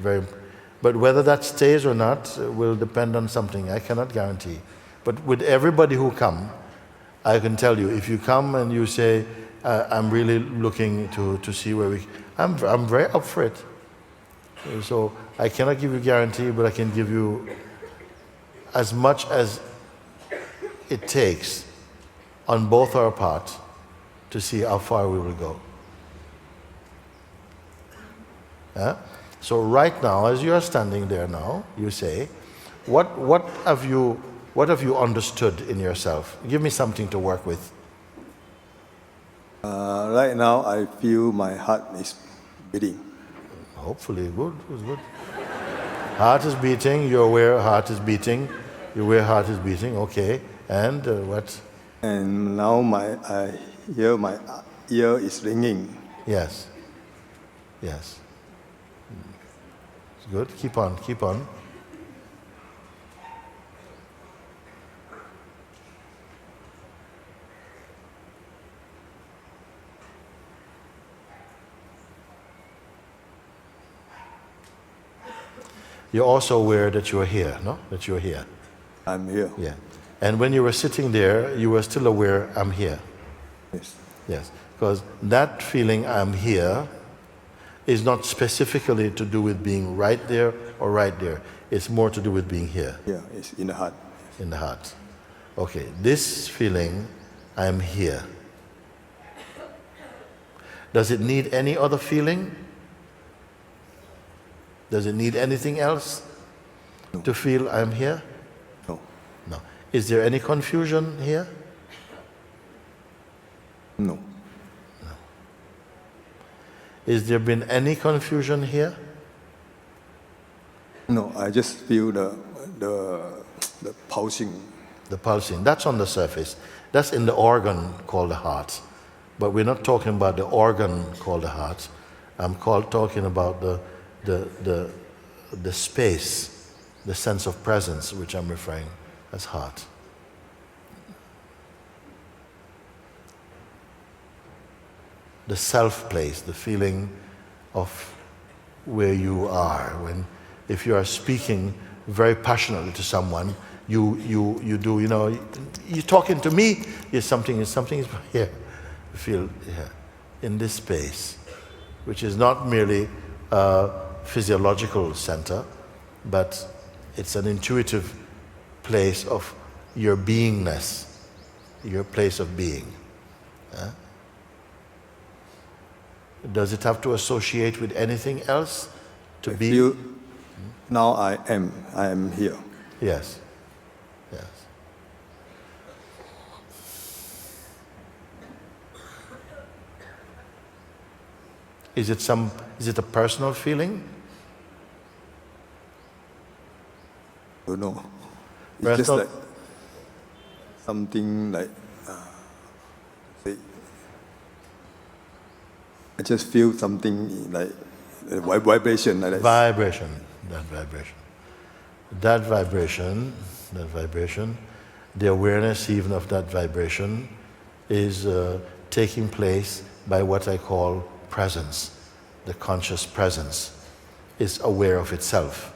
But whether that stays or not will depend on something I cannot guarantee. But with everybody who come, I can tell you, if you come and you say, I'm really looking to see where I'm very up for it. So I cannot give you a guarantee, but I can give you as much as it takes on both our part to see how far we will go. So right now, as you are standing there now, you say, what have you understood in yourself? Give me something to work with. Right now, I feel my heart is beating. Hopefully, good. Heart is beating. You're aware heart is beating. You're aware heart is beating. Okay. And what? And now I hear my ear is ringing. Yes. Yes. It's good. Keep on. You're also aware that you are here, no? That you are here. I'm here. Yeah. And when you were sitting there, you were still aware, I'm here. Yes. Yes. Because that feeling, I'm here, is not specifically to do with being right there or right there. It's more to do with being here. Yeah, it's in the heart. In the heart. Okay. This feeling, I'm here. Does it need any other feeling? Does it need anything else to feel I'm here? No. No. Is there any confusion here? No. Is there been any confusion here? No, I just feel the pulsing. The pulsing. That's on the surface. That's in the organ called the heart. But we're not talking about the organ called the heart. I'm talking about the space, the sense of presence, which I'm referring as heart. The self place, the feeling of where you are. If you are speaking very passionately to someone, you do, you're talking to me, something is here. You feel here, in this space, which is not merely a physiological center, but it's an intuitive place of your beingness, your place of being. Does it have to associate with anything else to be? Feel, now I am here. Yes. Yes. Is it a personal feeling? I don't know. It's Personal? just like something like, I just feel something like a vibration. Like that. That vibration, the awareness even of that vibration is taking place by what I call presence. The conscious presence is aware of itself.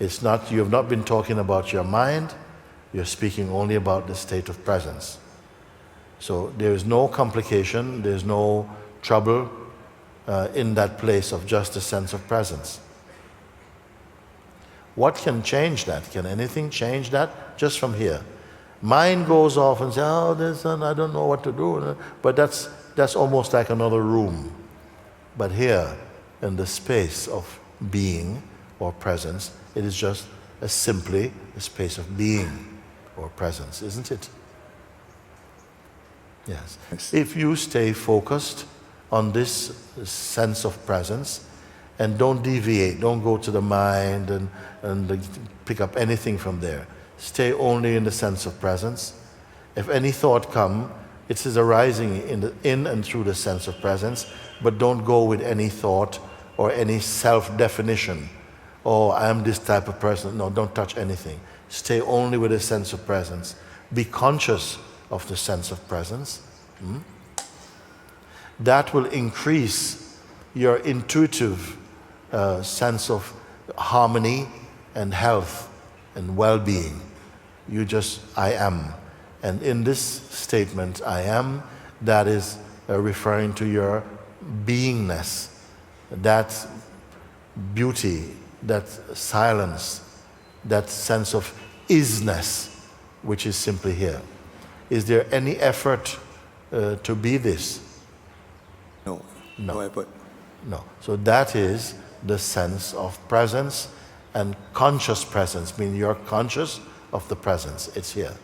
It's not, you have not been talking about your mind, you're speaking only about the state of presence. So there is no complication, there's no trouble in that place of just a sense of presence. What can change that? Can anything change that? Just from here. Mind goes off and says, I don't know what to do. But that's almost like another room. But here, in the space of being or presence, it is just simply a space of being or presence, isn't it? Yes. If you stay focused on this sense of presence and don't deviate, don't go to the mind and pick up anything from there. Stay only in the sense of presence. If any thought come, it is arising in and through the sense of presence, but don't go with any thought or any self-definition. Oh, I'm this type of person. No, don't touch anything. Stay only with a sense of presence. Be conscious of the sense of presence. That will increase your intuitive sense of harmony and health and well-being. You just, I am. And in this statement, I am, that is referring to your beingness, that beauty, that silence, that sense of isness, which is simply here. Is there any effort to be this? No, No. no effort. No. So that is the sense of presence and conscious presence, meaning you're conscious of the presence. It's here.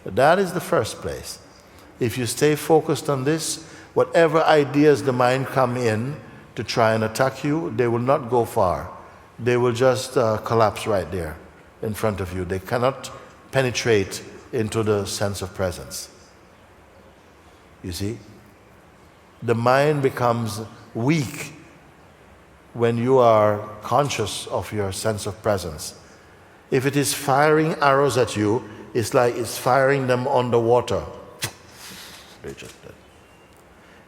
That is the first place. If you stay focused on this, whatever ideas the mind come in to try and attack you, they will not go far. They will just collapse right there in front of you. They cannot penetrate into the sense of presence. You see? The mind becomes weak when you are conscious of your sense of presence. If it is firing arrows at you, it's like it's firing them underwater.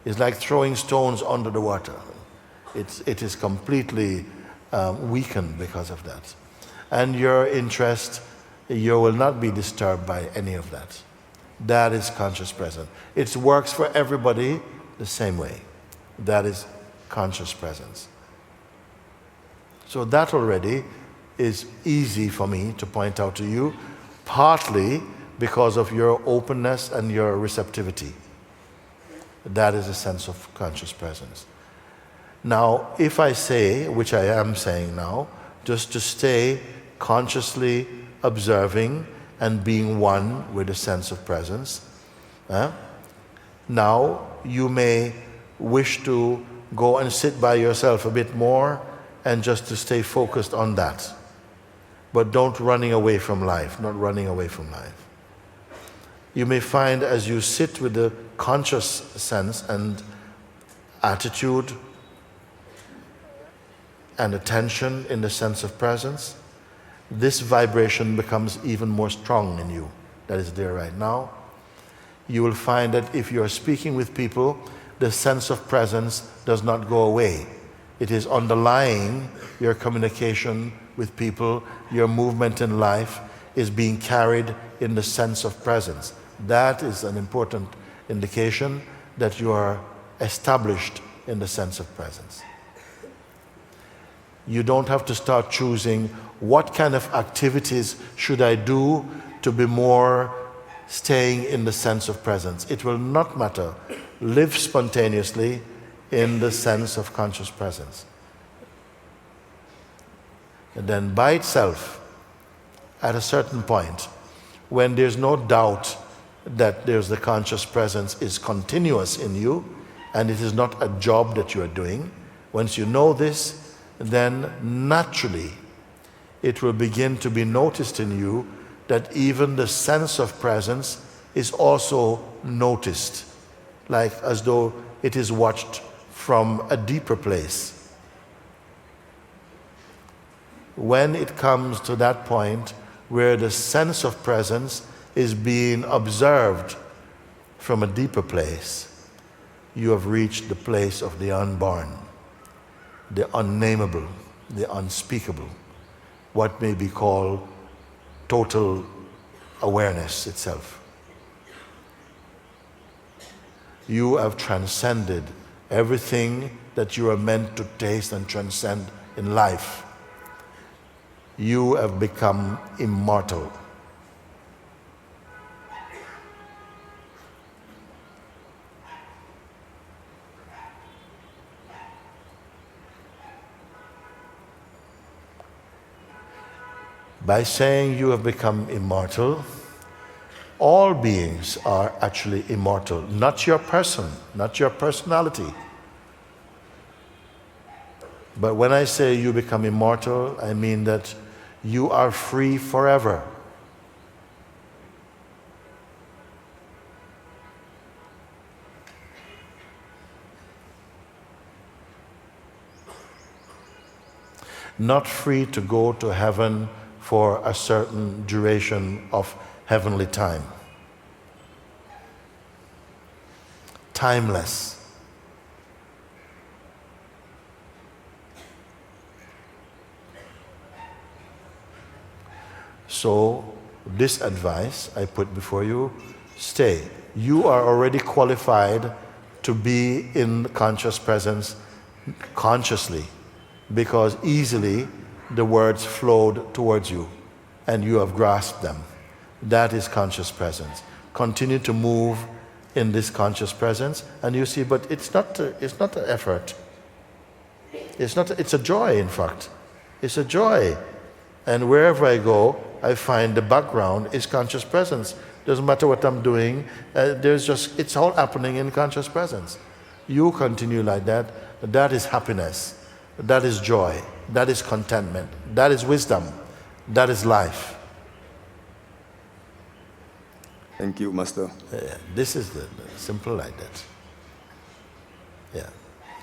It's like throwing stones under the water. It is completely weakened because of that. And your interest, you will not be disturbed by any of that. That is conscious presence. It works for everybody the same way. That is conscious presence. So that already is easy for me to point out to you, partly because of your openness and your receptivity. That is a sense of conscious presence. Now, if I say, which I am saying now, just to stay consciously observing and being one with a sense of presence, now you may wish to go and sit by yourself a bit more and just to stay focused on that. But don't running away from life, not running away from life. You may find as you sit with the conscious sense and attitude and attention in the sense of presence, this vibration becomes even more strong in you. That is there right now. You will find that if you are speaking with people, the sense of presence does not go away. It is underlying your communication with people, your movement in life is being carried in the sense of presence. That is an important indication that you are established in the sense of presence. You don't have to start choosing what kind of activities should I do to be more staying in the sense of presence. It will not matter. Live spontaneously in the sense of conscious presence. And then by itself, at a certain point, when there's no doubt that there's the conscious presence is continuous in you, and it is not a job that you are doing, once you know this, then naturally it will begin to be noticed in you that even the sense of presence is also noticed, like as though it is watched from a deeper place. When it comes to that point where the sense of presence is being observed from a deeper place, you have reached the place of the unborn, the unnameable, the unspeakable, what may be called total awareness itself. You have transcended everything that you are meant to taste and transcend in life. You have become immortal. By saying you have become immortal, all beings are actually immortal, not your person, not your personality. But when I say you become immortal, I mean that you are free forever. Not free to go to heaven for a certain duration of heavenly time. Timeless. So this advice I put before you, stay. You are already qualified to be in conscious presence consciously, because easily the words flowed towards you and you have grasped them. That is conscious presence. Continue to move in this conscious presence, and you see, but it's not an effort. It's a joy, in fact. It's a joy. And wherever I go, I find the background is conscious presence. Doesn't matter what I'm doing, it's all happening in conscious presence. You continue like that. That is happiness. That is joy. That is contentment. That is wisdom. That is life. Thank you, Master. This is the simple like that. Yeah.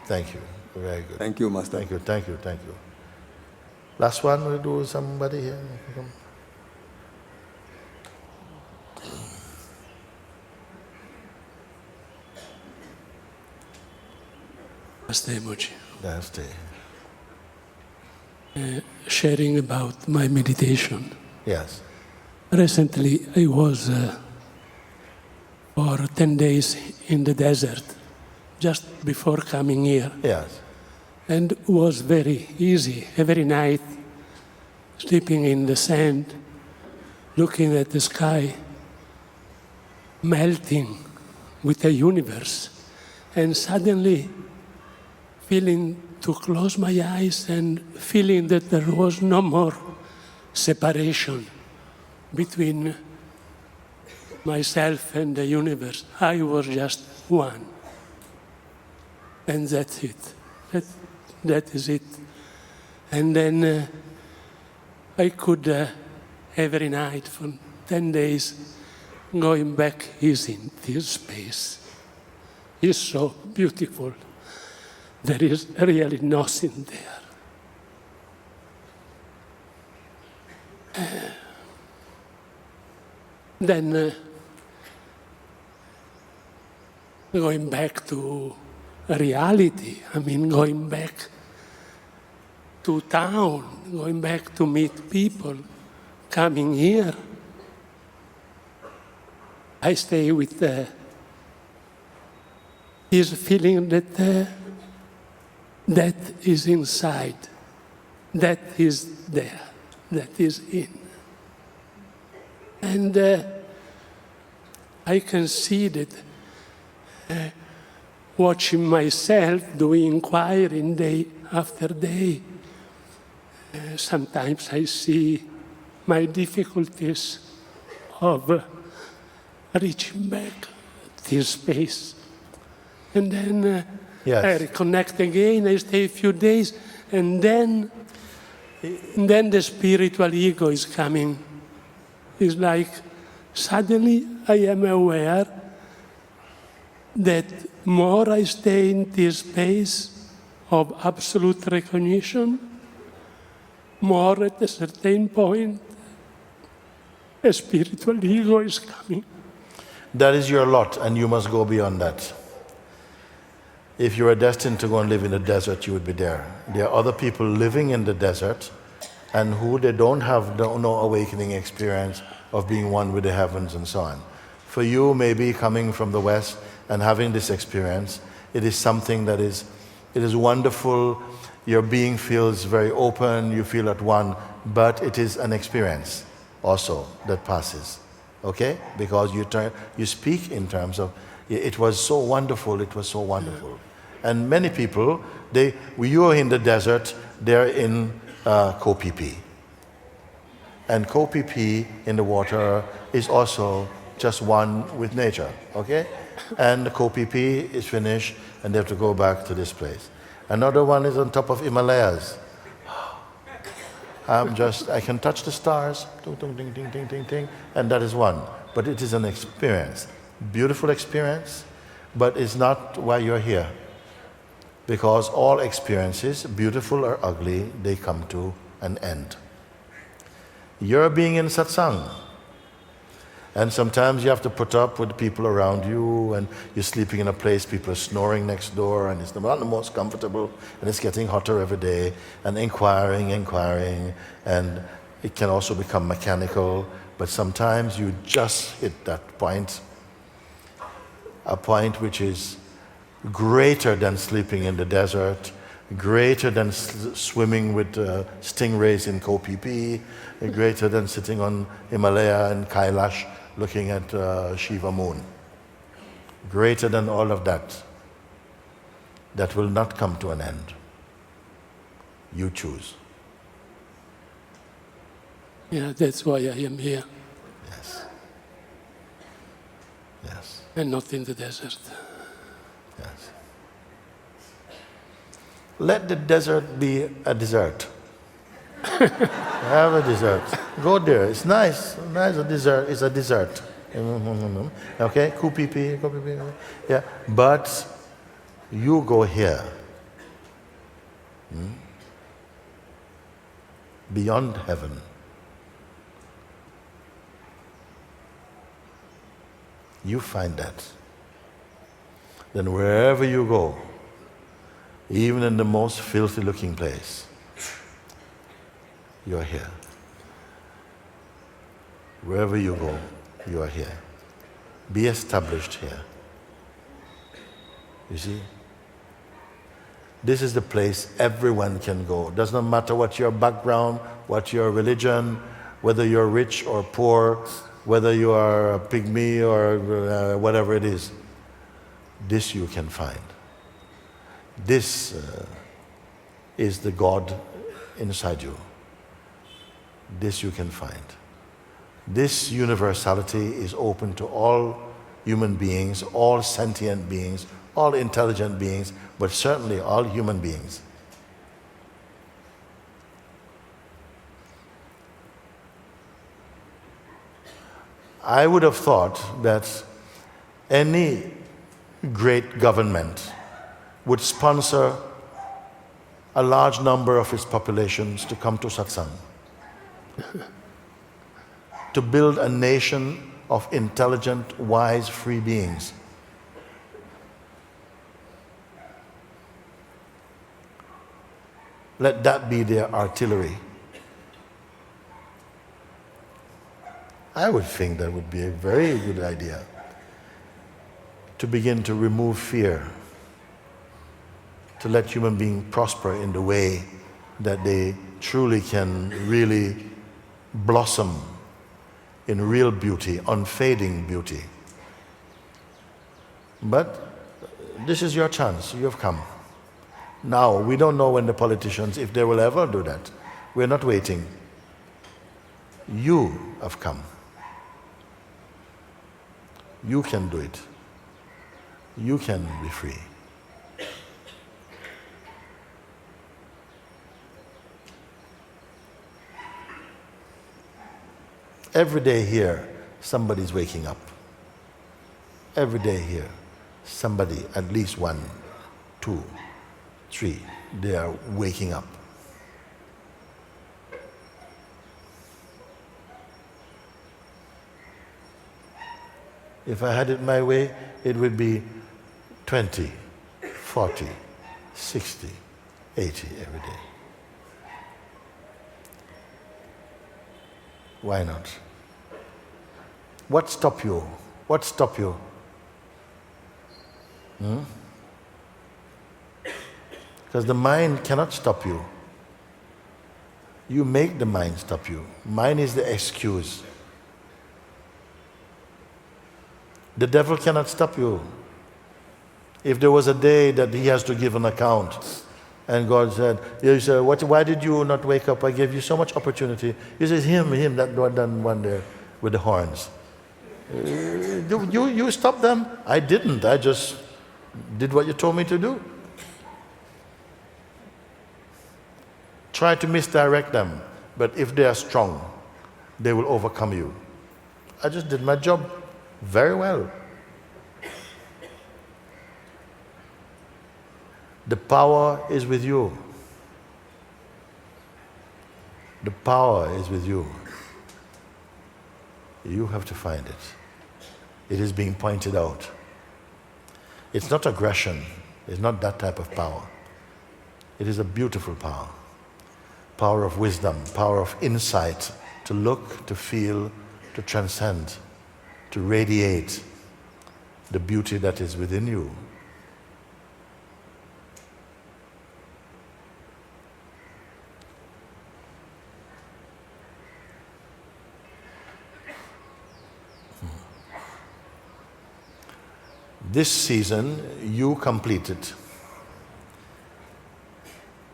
Thank you. Very good. Thank you, Master. Thank you, thank you, thank you. Last one, we'll do somebody here. Namaste, Mooji. Namaste. Sharing about my meditation. Yes. Recently, I was for 10 days in the desert, just before coming here. Yes. And it was very easy. Every night, sleeping in the sand, looking at the sky, melting with the universe, and suddenly feeling to close my eyes and feeling that there was no more separation between myself and the universe. I was just one. And that's it. That is it. And then I could, every night for 10 days, going back is in this space. It's so beautiful. There is really nothing there. Then going back to reality, I mean going back to town, going back to meet people, coming here. I stay with this feeling that that is inside, that is there, that is in. And I can see that watching myself doing inquiring day after day, sometimes I see my difficulties of reaching back this space. And then Yes. I reconnect again, I stay a few days, and then the spiritual ego is coming. It's like suddenly I am aware that more I stay in this space of absolute recognition, more at a certain point, a spiritual ego is coming. That is your lot, and you must go beyond that. If you are destined to go and live in the desert, you would be there. There are other people living in the desert and who they don't have no awakening experience of being one with the heavens and so on. For you, maybe coming from the West and having this experience, it is something that it is wonderful. Your being feels very open, you feel at one, but it is an experience also that passes, okay? Because you speak in terms of, it was so wonderful, it was so wonderful. And many people, you are in the desert, they're in Kopipi. And Kopipi in the water is also just one with nature, okay? And the Kopipi is finished and they have to go back to this place. Another one is on top of Himalayas. I can touch the stars, ding, ding, ding, ding, ding, ding, and that is one. But it is an experience, beautiful experience, but it's not why you're here. Because all experiences, beautiful or ugly, they come to an end. You're being in satsang. And sometimes you have to put up with people around you, and you're sleeping in a place, people are snoring next door, and it's not the most comfortable, and it's getting hotter every day, and inquiring, and It can also become mechanical, but sometimes you just hit that point, a point which is greater than sleeping in the desert, greater than swimming with stingrays in Koh Phi Phi, greater than sitting on Himalaya and Kailash looking at Shiva moon. Greater than all of that. That will not come to an end. You choose. Yeah, that's why I am here. Yes. Yes. And not in the desert. Yes. Let the desert be a dessert. Have a dessert. Go there. It's nice. Nice. A dessert is a dessert. Okay? Kupipi. Yeah. But you go here. Beyond heaven. You find that. Then wherever you go, even in the most filthy looking place, you're here. Wherever you go, you are here. Be established here. You see? This is the place everyone can go. Does not matter what your background, what your religion, whether you're rich or poor, whether you are a pygmy or whatever it is. This you can find. This is the God inside you. This you can find. This universality is open to all human beings, all sentient beings, all intelligent beings, but certainly all human beings. I would have thought that any great government would sponsor a large number of its populations to come to satsang, to build a nation of intelligent, wise, free beings. Let that be their artillery. I would think that would be a very good idea, to begin to remove fear, to let human beings prosper in the way that they truly can really blossom in real beauty, unfading beauty. But this is your chance. You have come. Now, we don't know when the politicians, if they will ever do that. We're not waiting. You have come. You can do it. You can be free. Every day here, somebody's waking up. Every day here, somebody, at least 1, 2, 3, they are waking up. If I had it my way, it would be 20, 40, 60, 80 every day. Why not? What stop you? What stop you? Because the mind cannot stop you. You make the mind stop you. Mind is the excuse. The devil cannot stop you. If there was a day that he has to give an account, and God said, why did you not wake up? I gave you so much opportunity. He says, him, that one there with the horns. You stopped them? I didn't. I just did what you told me to do. Try to misdirect them, but if they are strong, they will overcome you. I just did my job very well. The power is with you. The power is with you. You have to find it. It is being pointed out. It's not aggression. It's not that type of power. It is a beautiful power. power of wisdom, power of insight, to look, to feel, to transcend, to radiate the beauty that is within you. This season, you completed.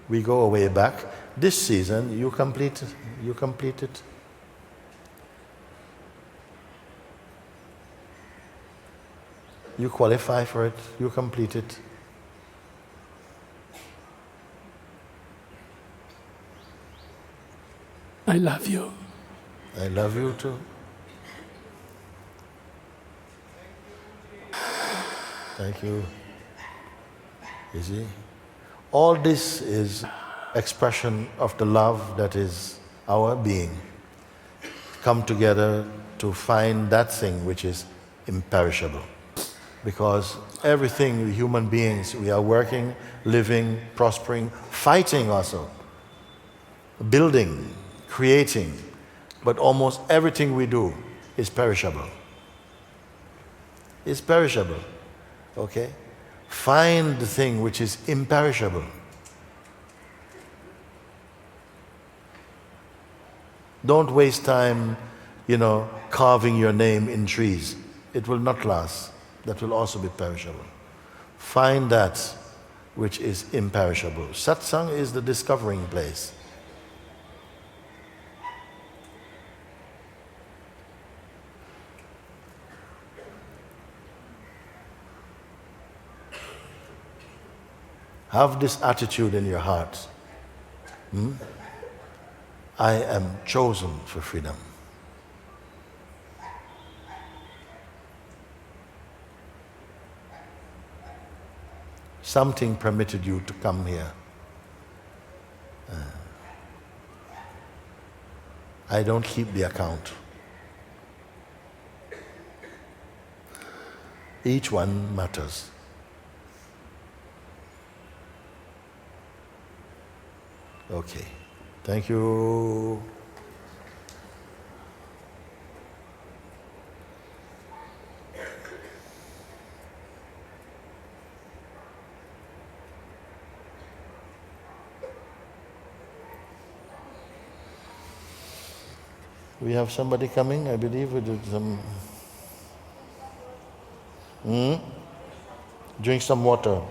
We go away back. This season, you completed. You completed. You qualify for it. You complete it. I love you. I love you too. Thank you. Easy. All this is expression of the love that is our being. Come together to find that thing which is imperishable. Because everything, human beings, we are working, living, prospering, fighting also, building, creating, but almost everything we do is perishable. It's perishable. Okay? Find the thing which is imperishable. Don't waste time, carving your name in trees. It will not last. That will also be perishable. Find that which is imperishable. Satsang is the discovering place. Have this attitude in your heart. I am chosen for freedom. Something permitted you to come here. I don't keep the account. Each one matters. Okay. Thank you. We have somebody coming, I believe, with some... Drink some water.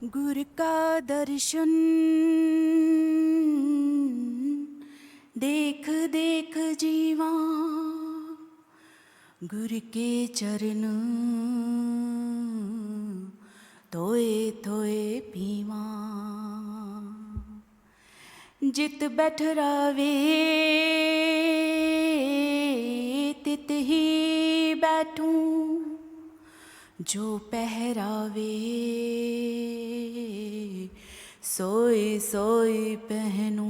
गुरु का दर्शन देख देख जीवा, गुरु के चरण तोए तोए पीवा। जित बैठ रावे तित ही बैठूं, जो पहरावे सोई सोई पहनूं।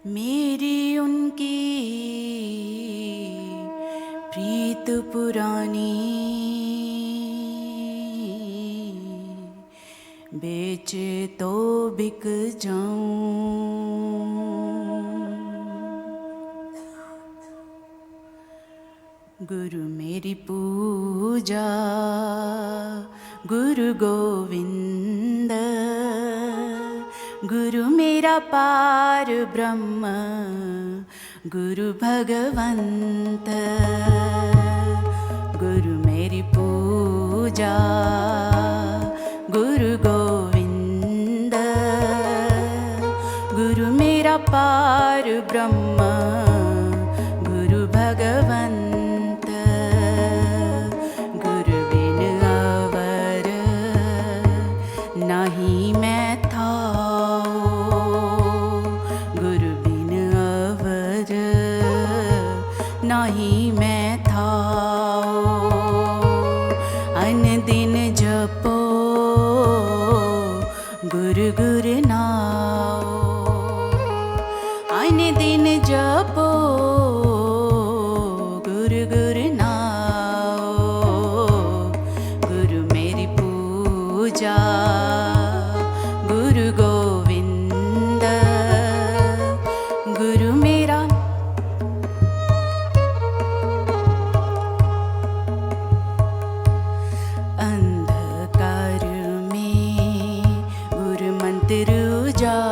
मेरी उनकी प्रीत पुरानी, बेचे तो बिक जाऊं। गुरु मेरी पूजा, गुरु गोविंद, गुरु मेरा पार ब्रह्म, गुरु भगवंत। गुरु मेरी पूजा, गुरु गोविंद, गुरु मेरा पार ब्रह्म, गुरु भगवंत। गुरु बिन अवर नहीं मैं थाओ, गुरु बिन अवर नहीं मैं थाओ। अन दिन जपो गुरु गुरु नाओ, अन दिन जपो गुरु गुरु नाओ। गुरु मेरी पूजा, गुरु गोविंद, गुरु मेरा अंधकार में गुरु मंत्र उजाला।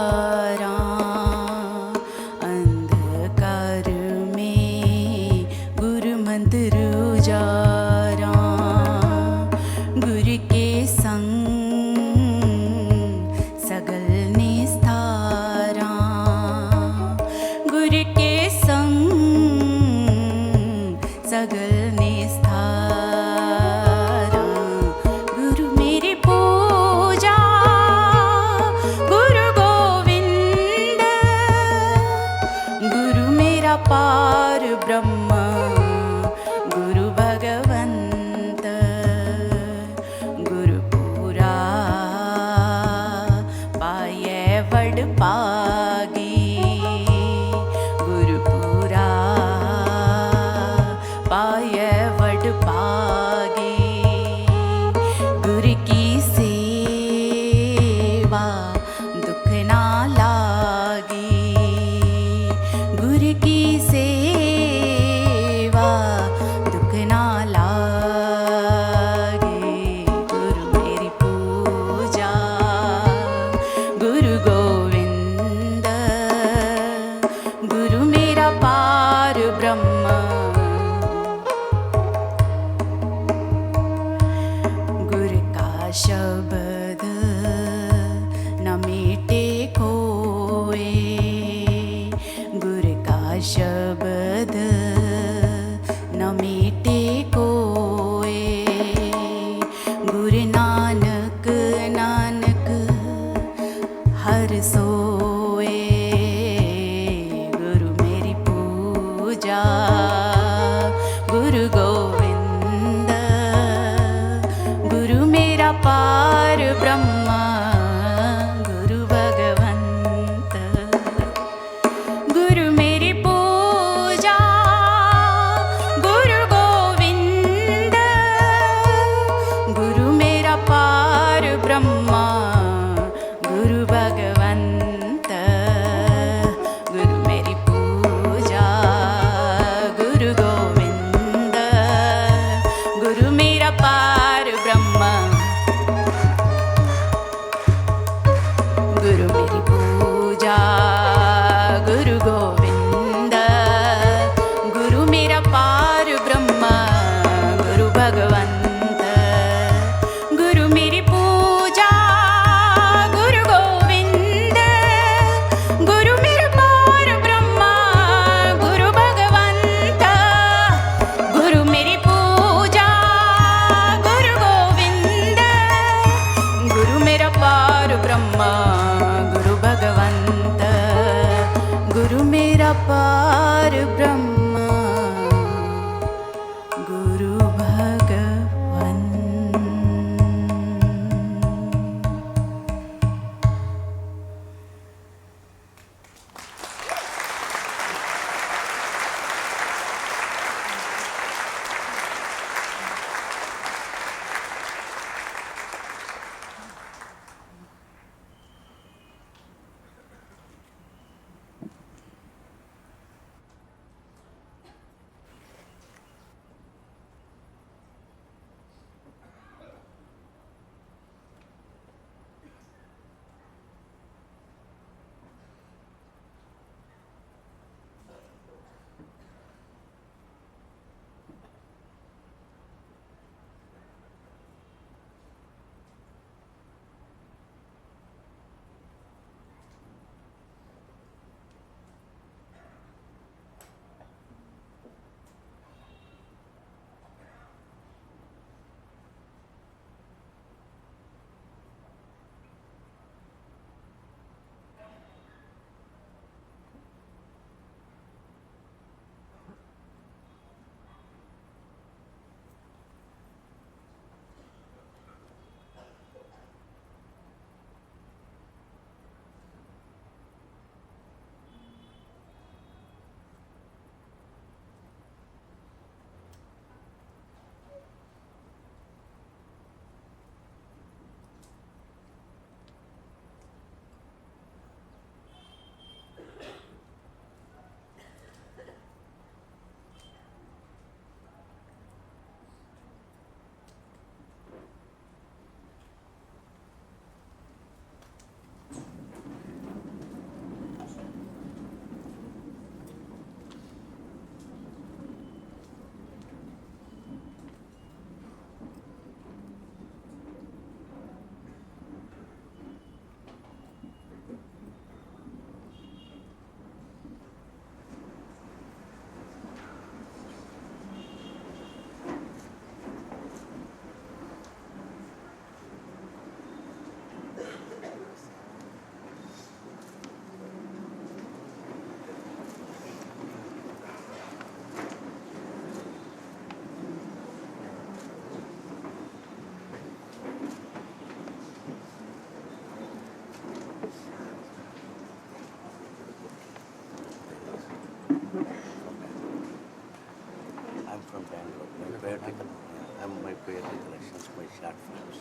create recollections by short films.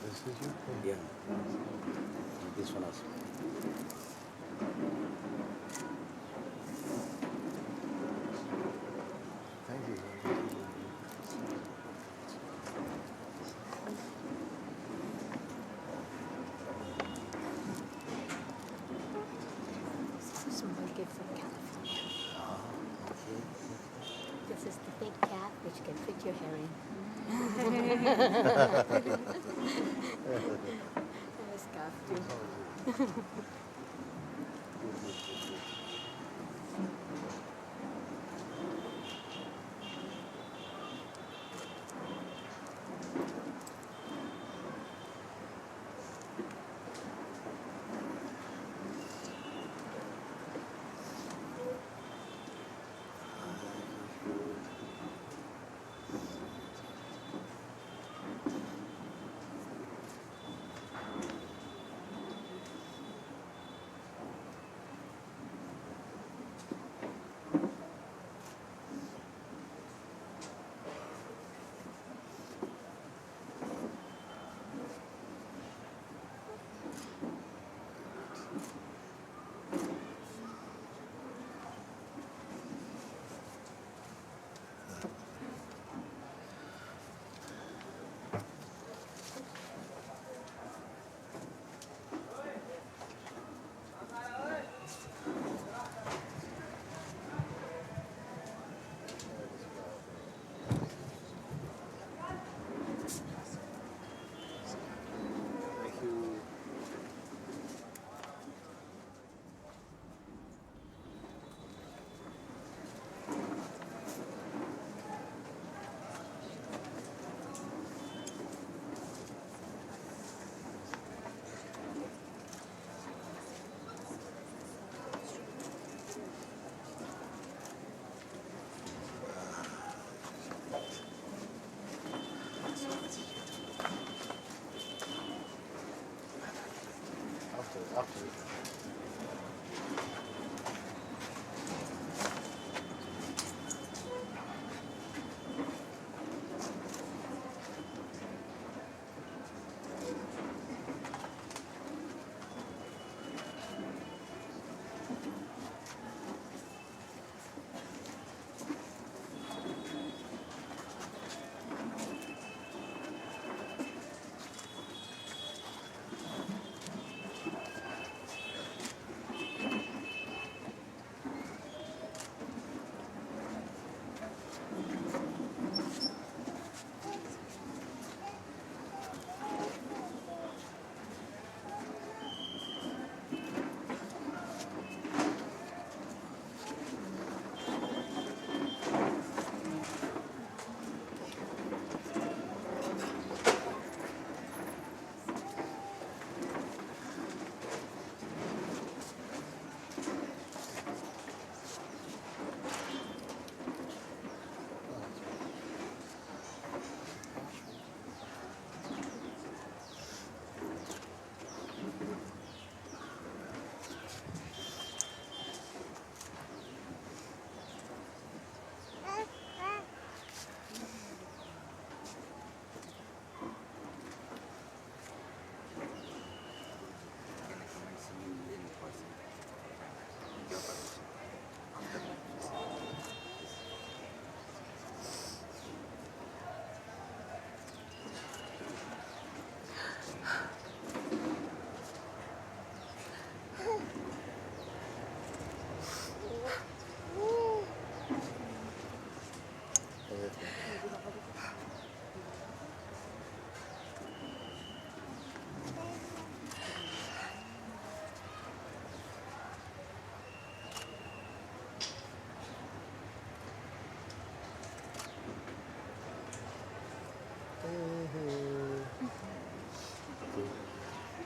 This is your pen. Yeah. This one also. Thank you. Small gift from California. This is the big cap which can fit your hair in. And a scarf too.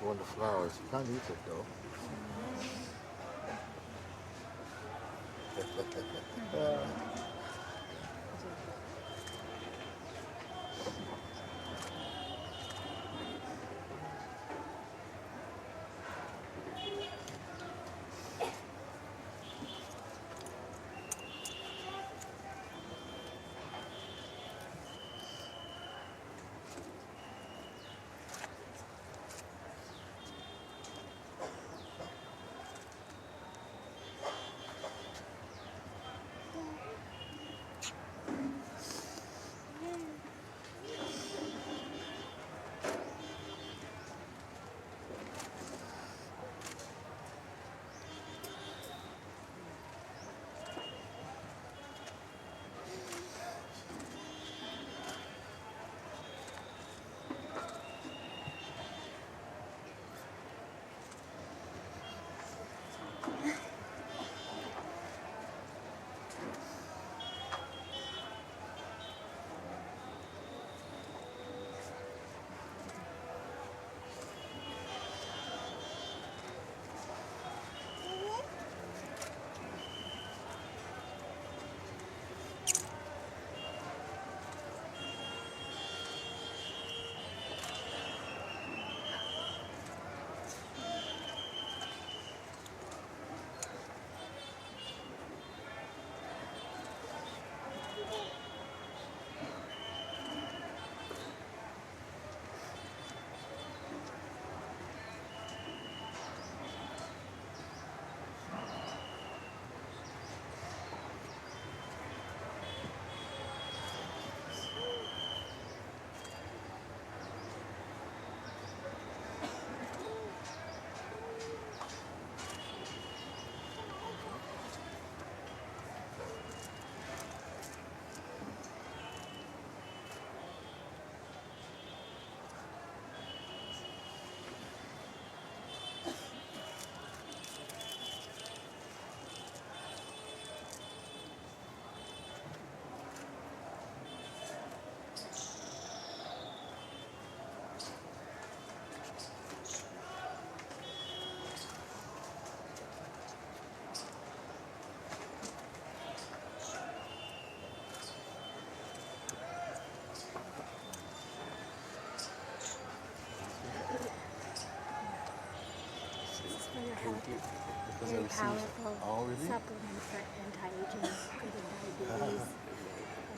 One of the flowers. You can't eat it though.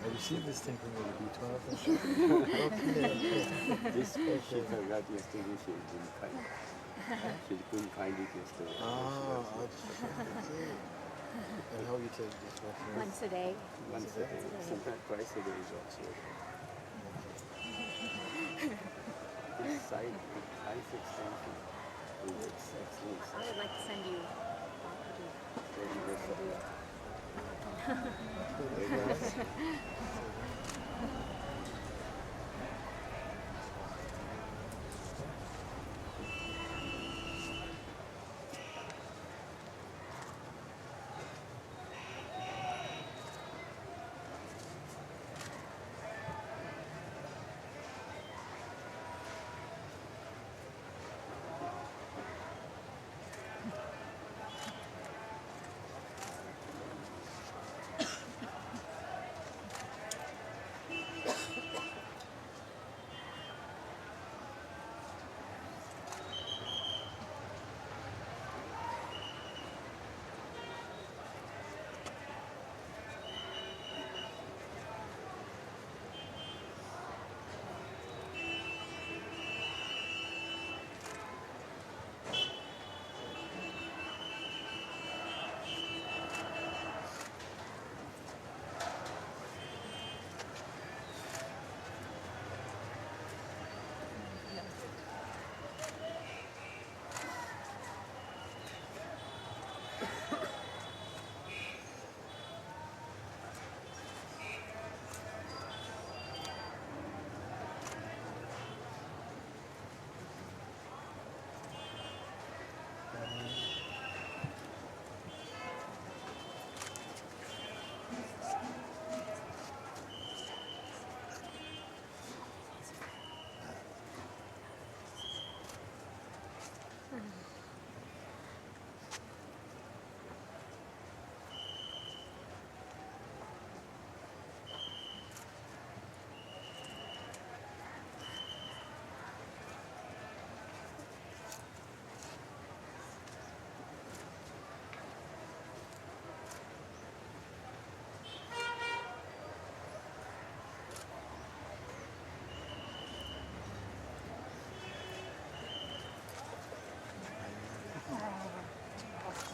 I received this thing from the B12. Okay. This she forgot yesterday. She didn't find it. She couldn't find it yesterday. Okay. And how you take this one? Once a day. Once a day. Sometimes twice a day is also. This side, eyes extension is excellent. I would like to send you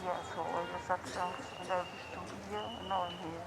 Yes, so all your satsangs and every studio, and now I'm here.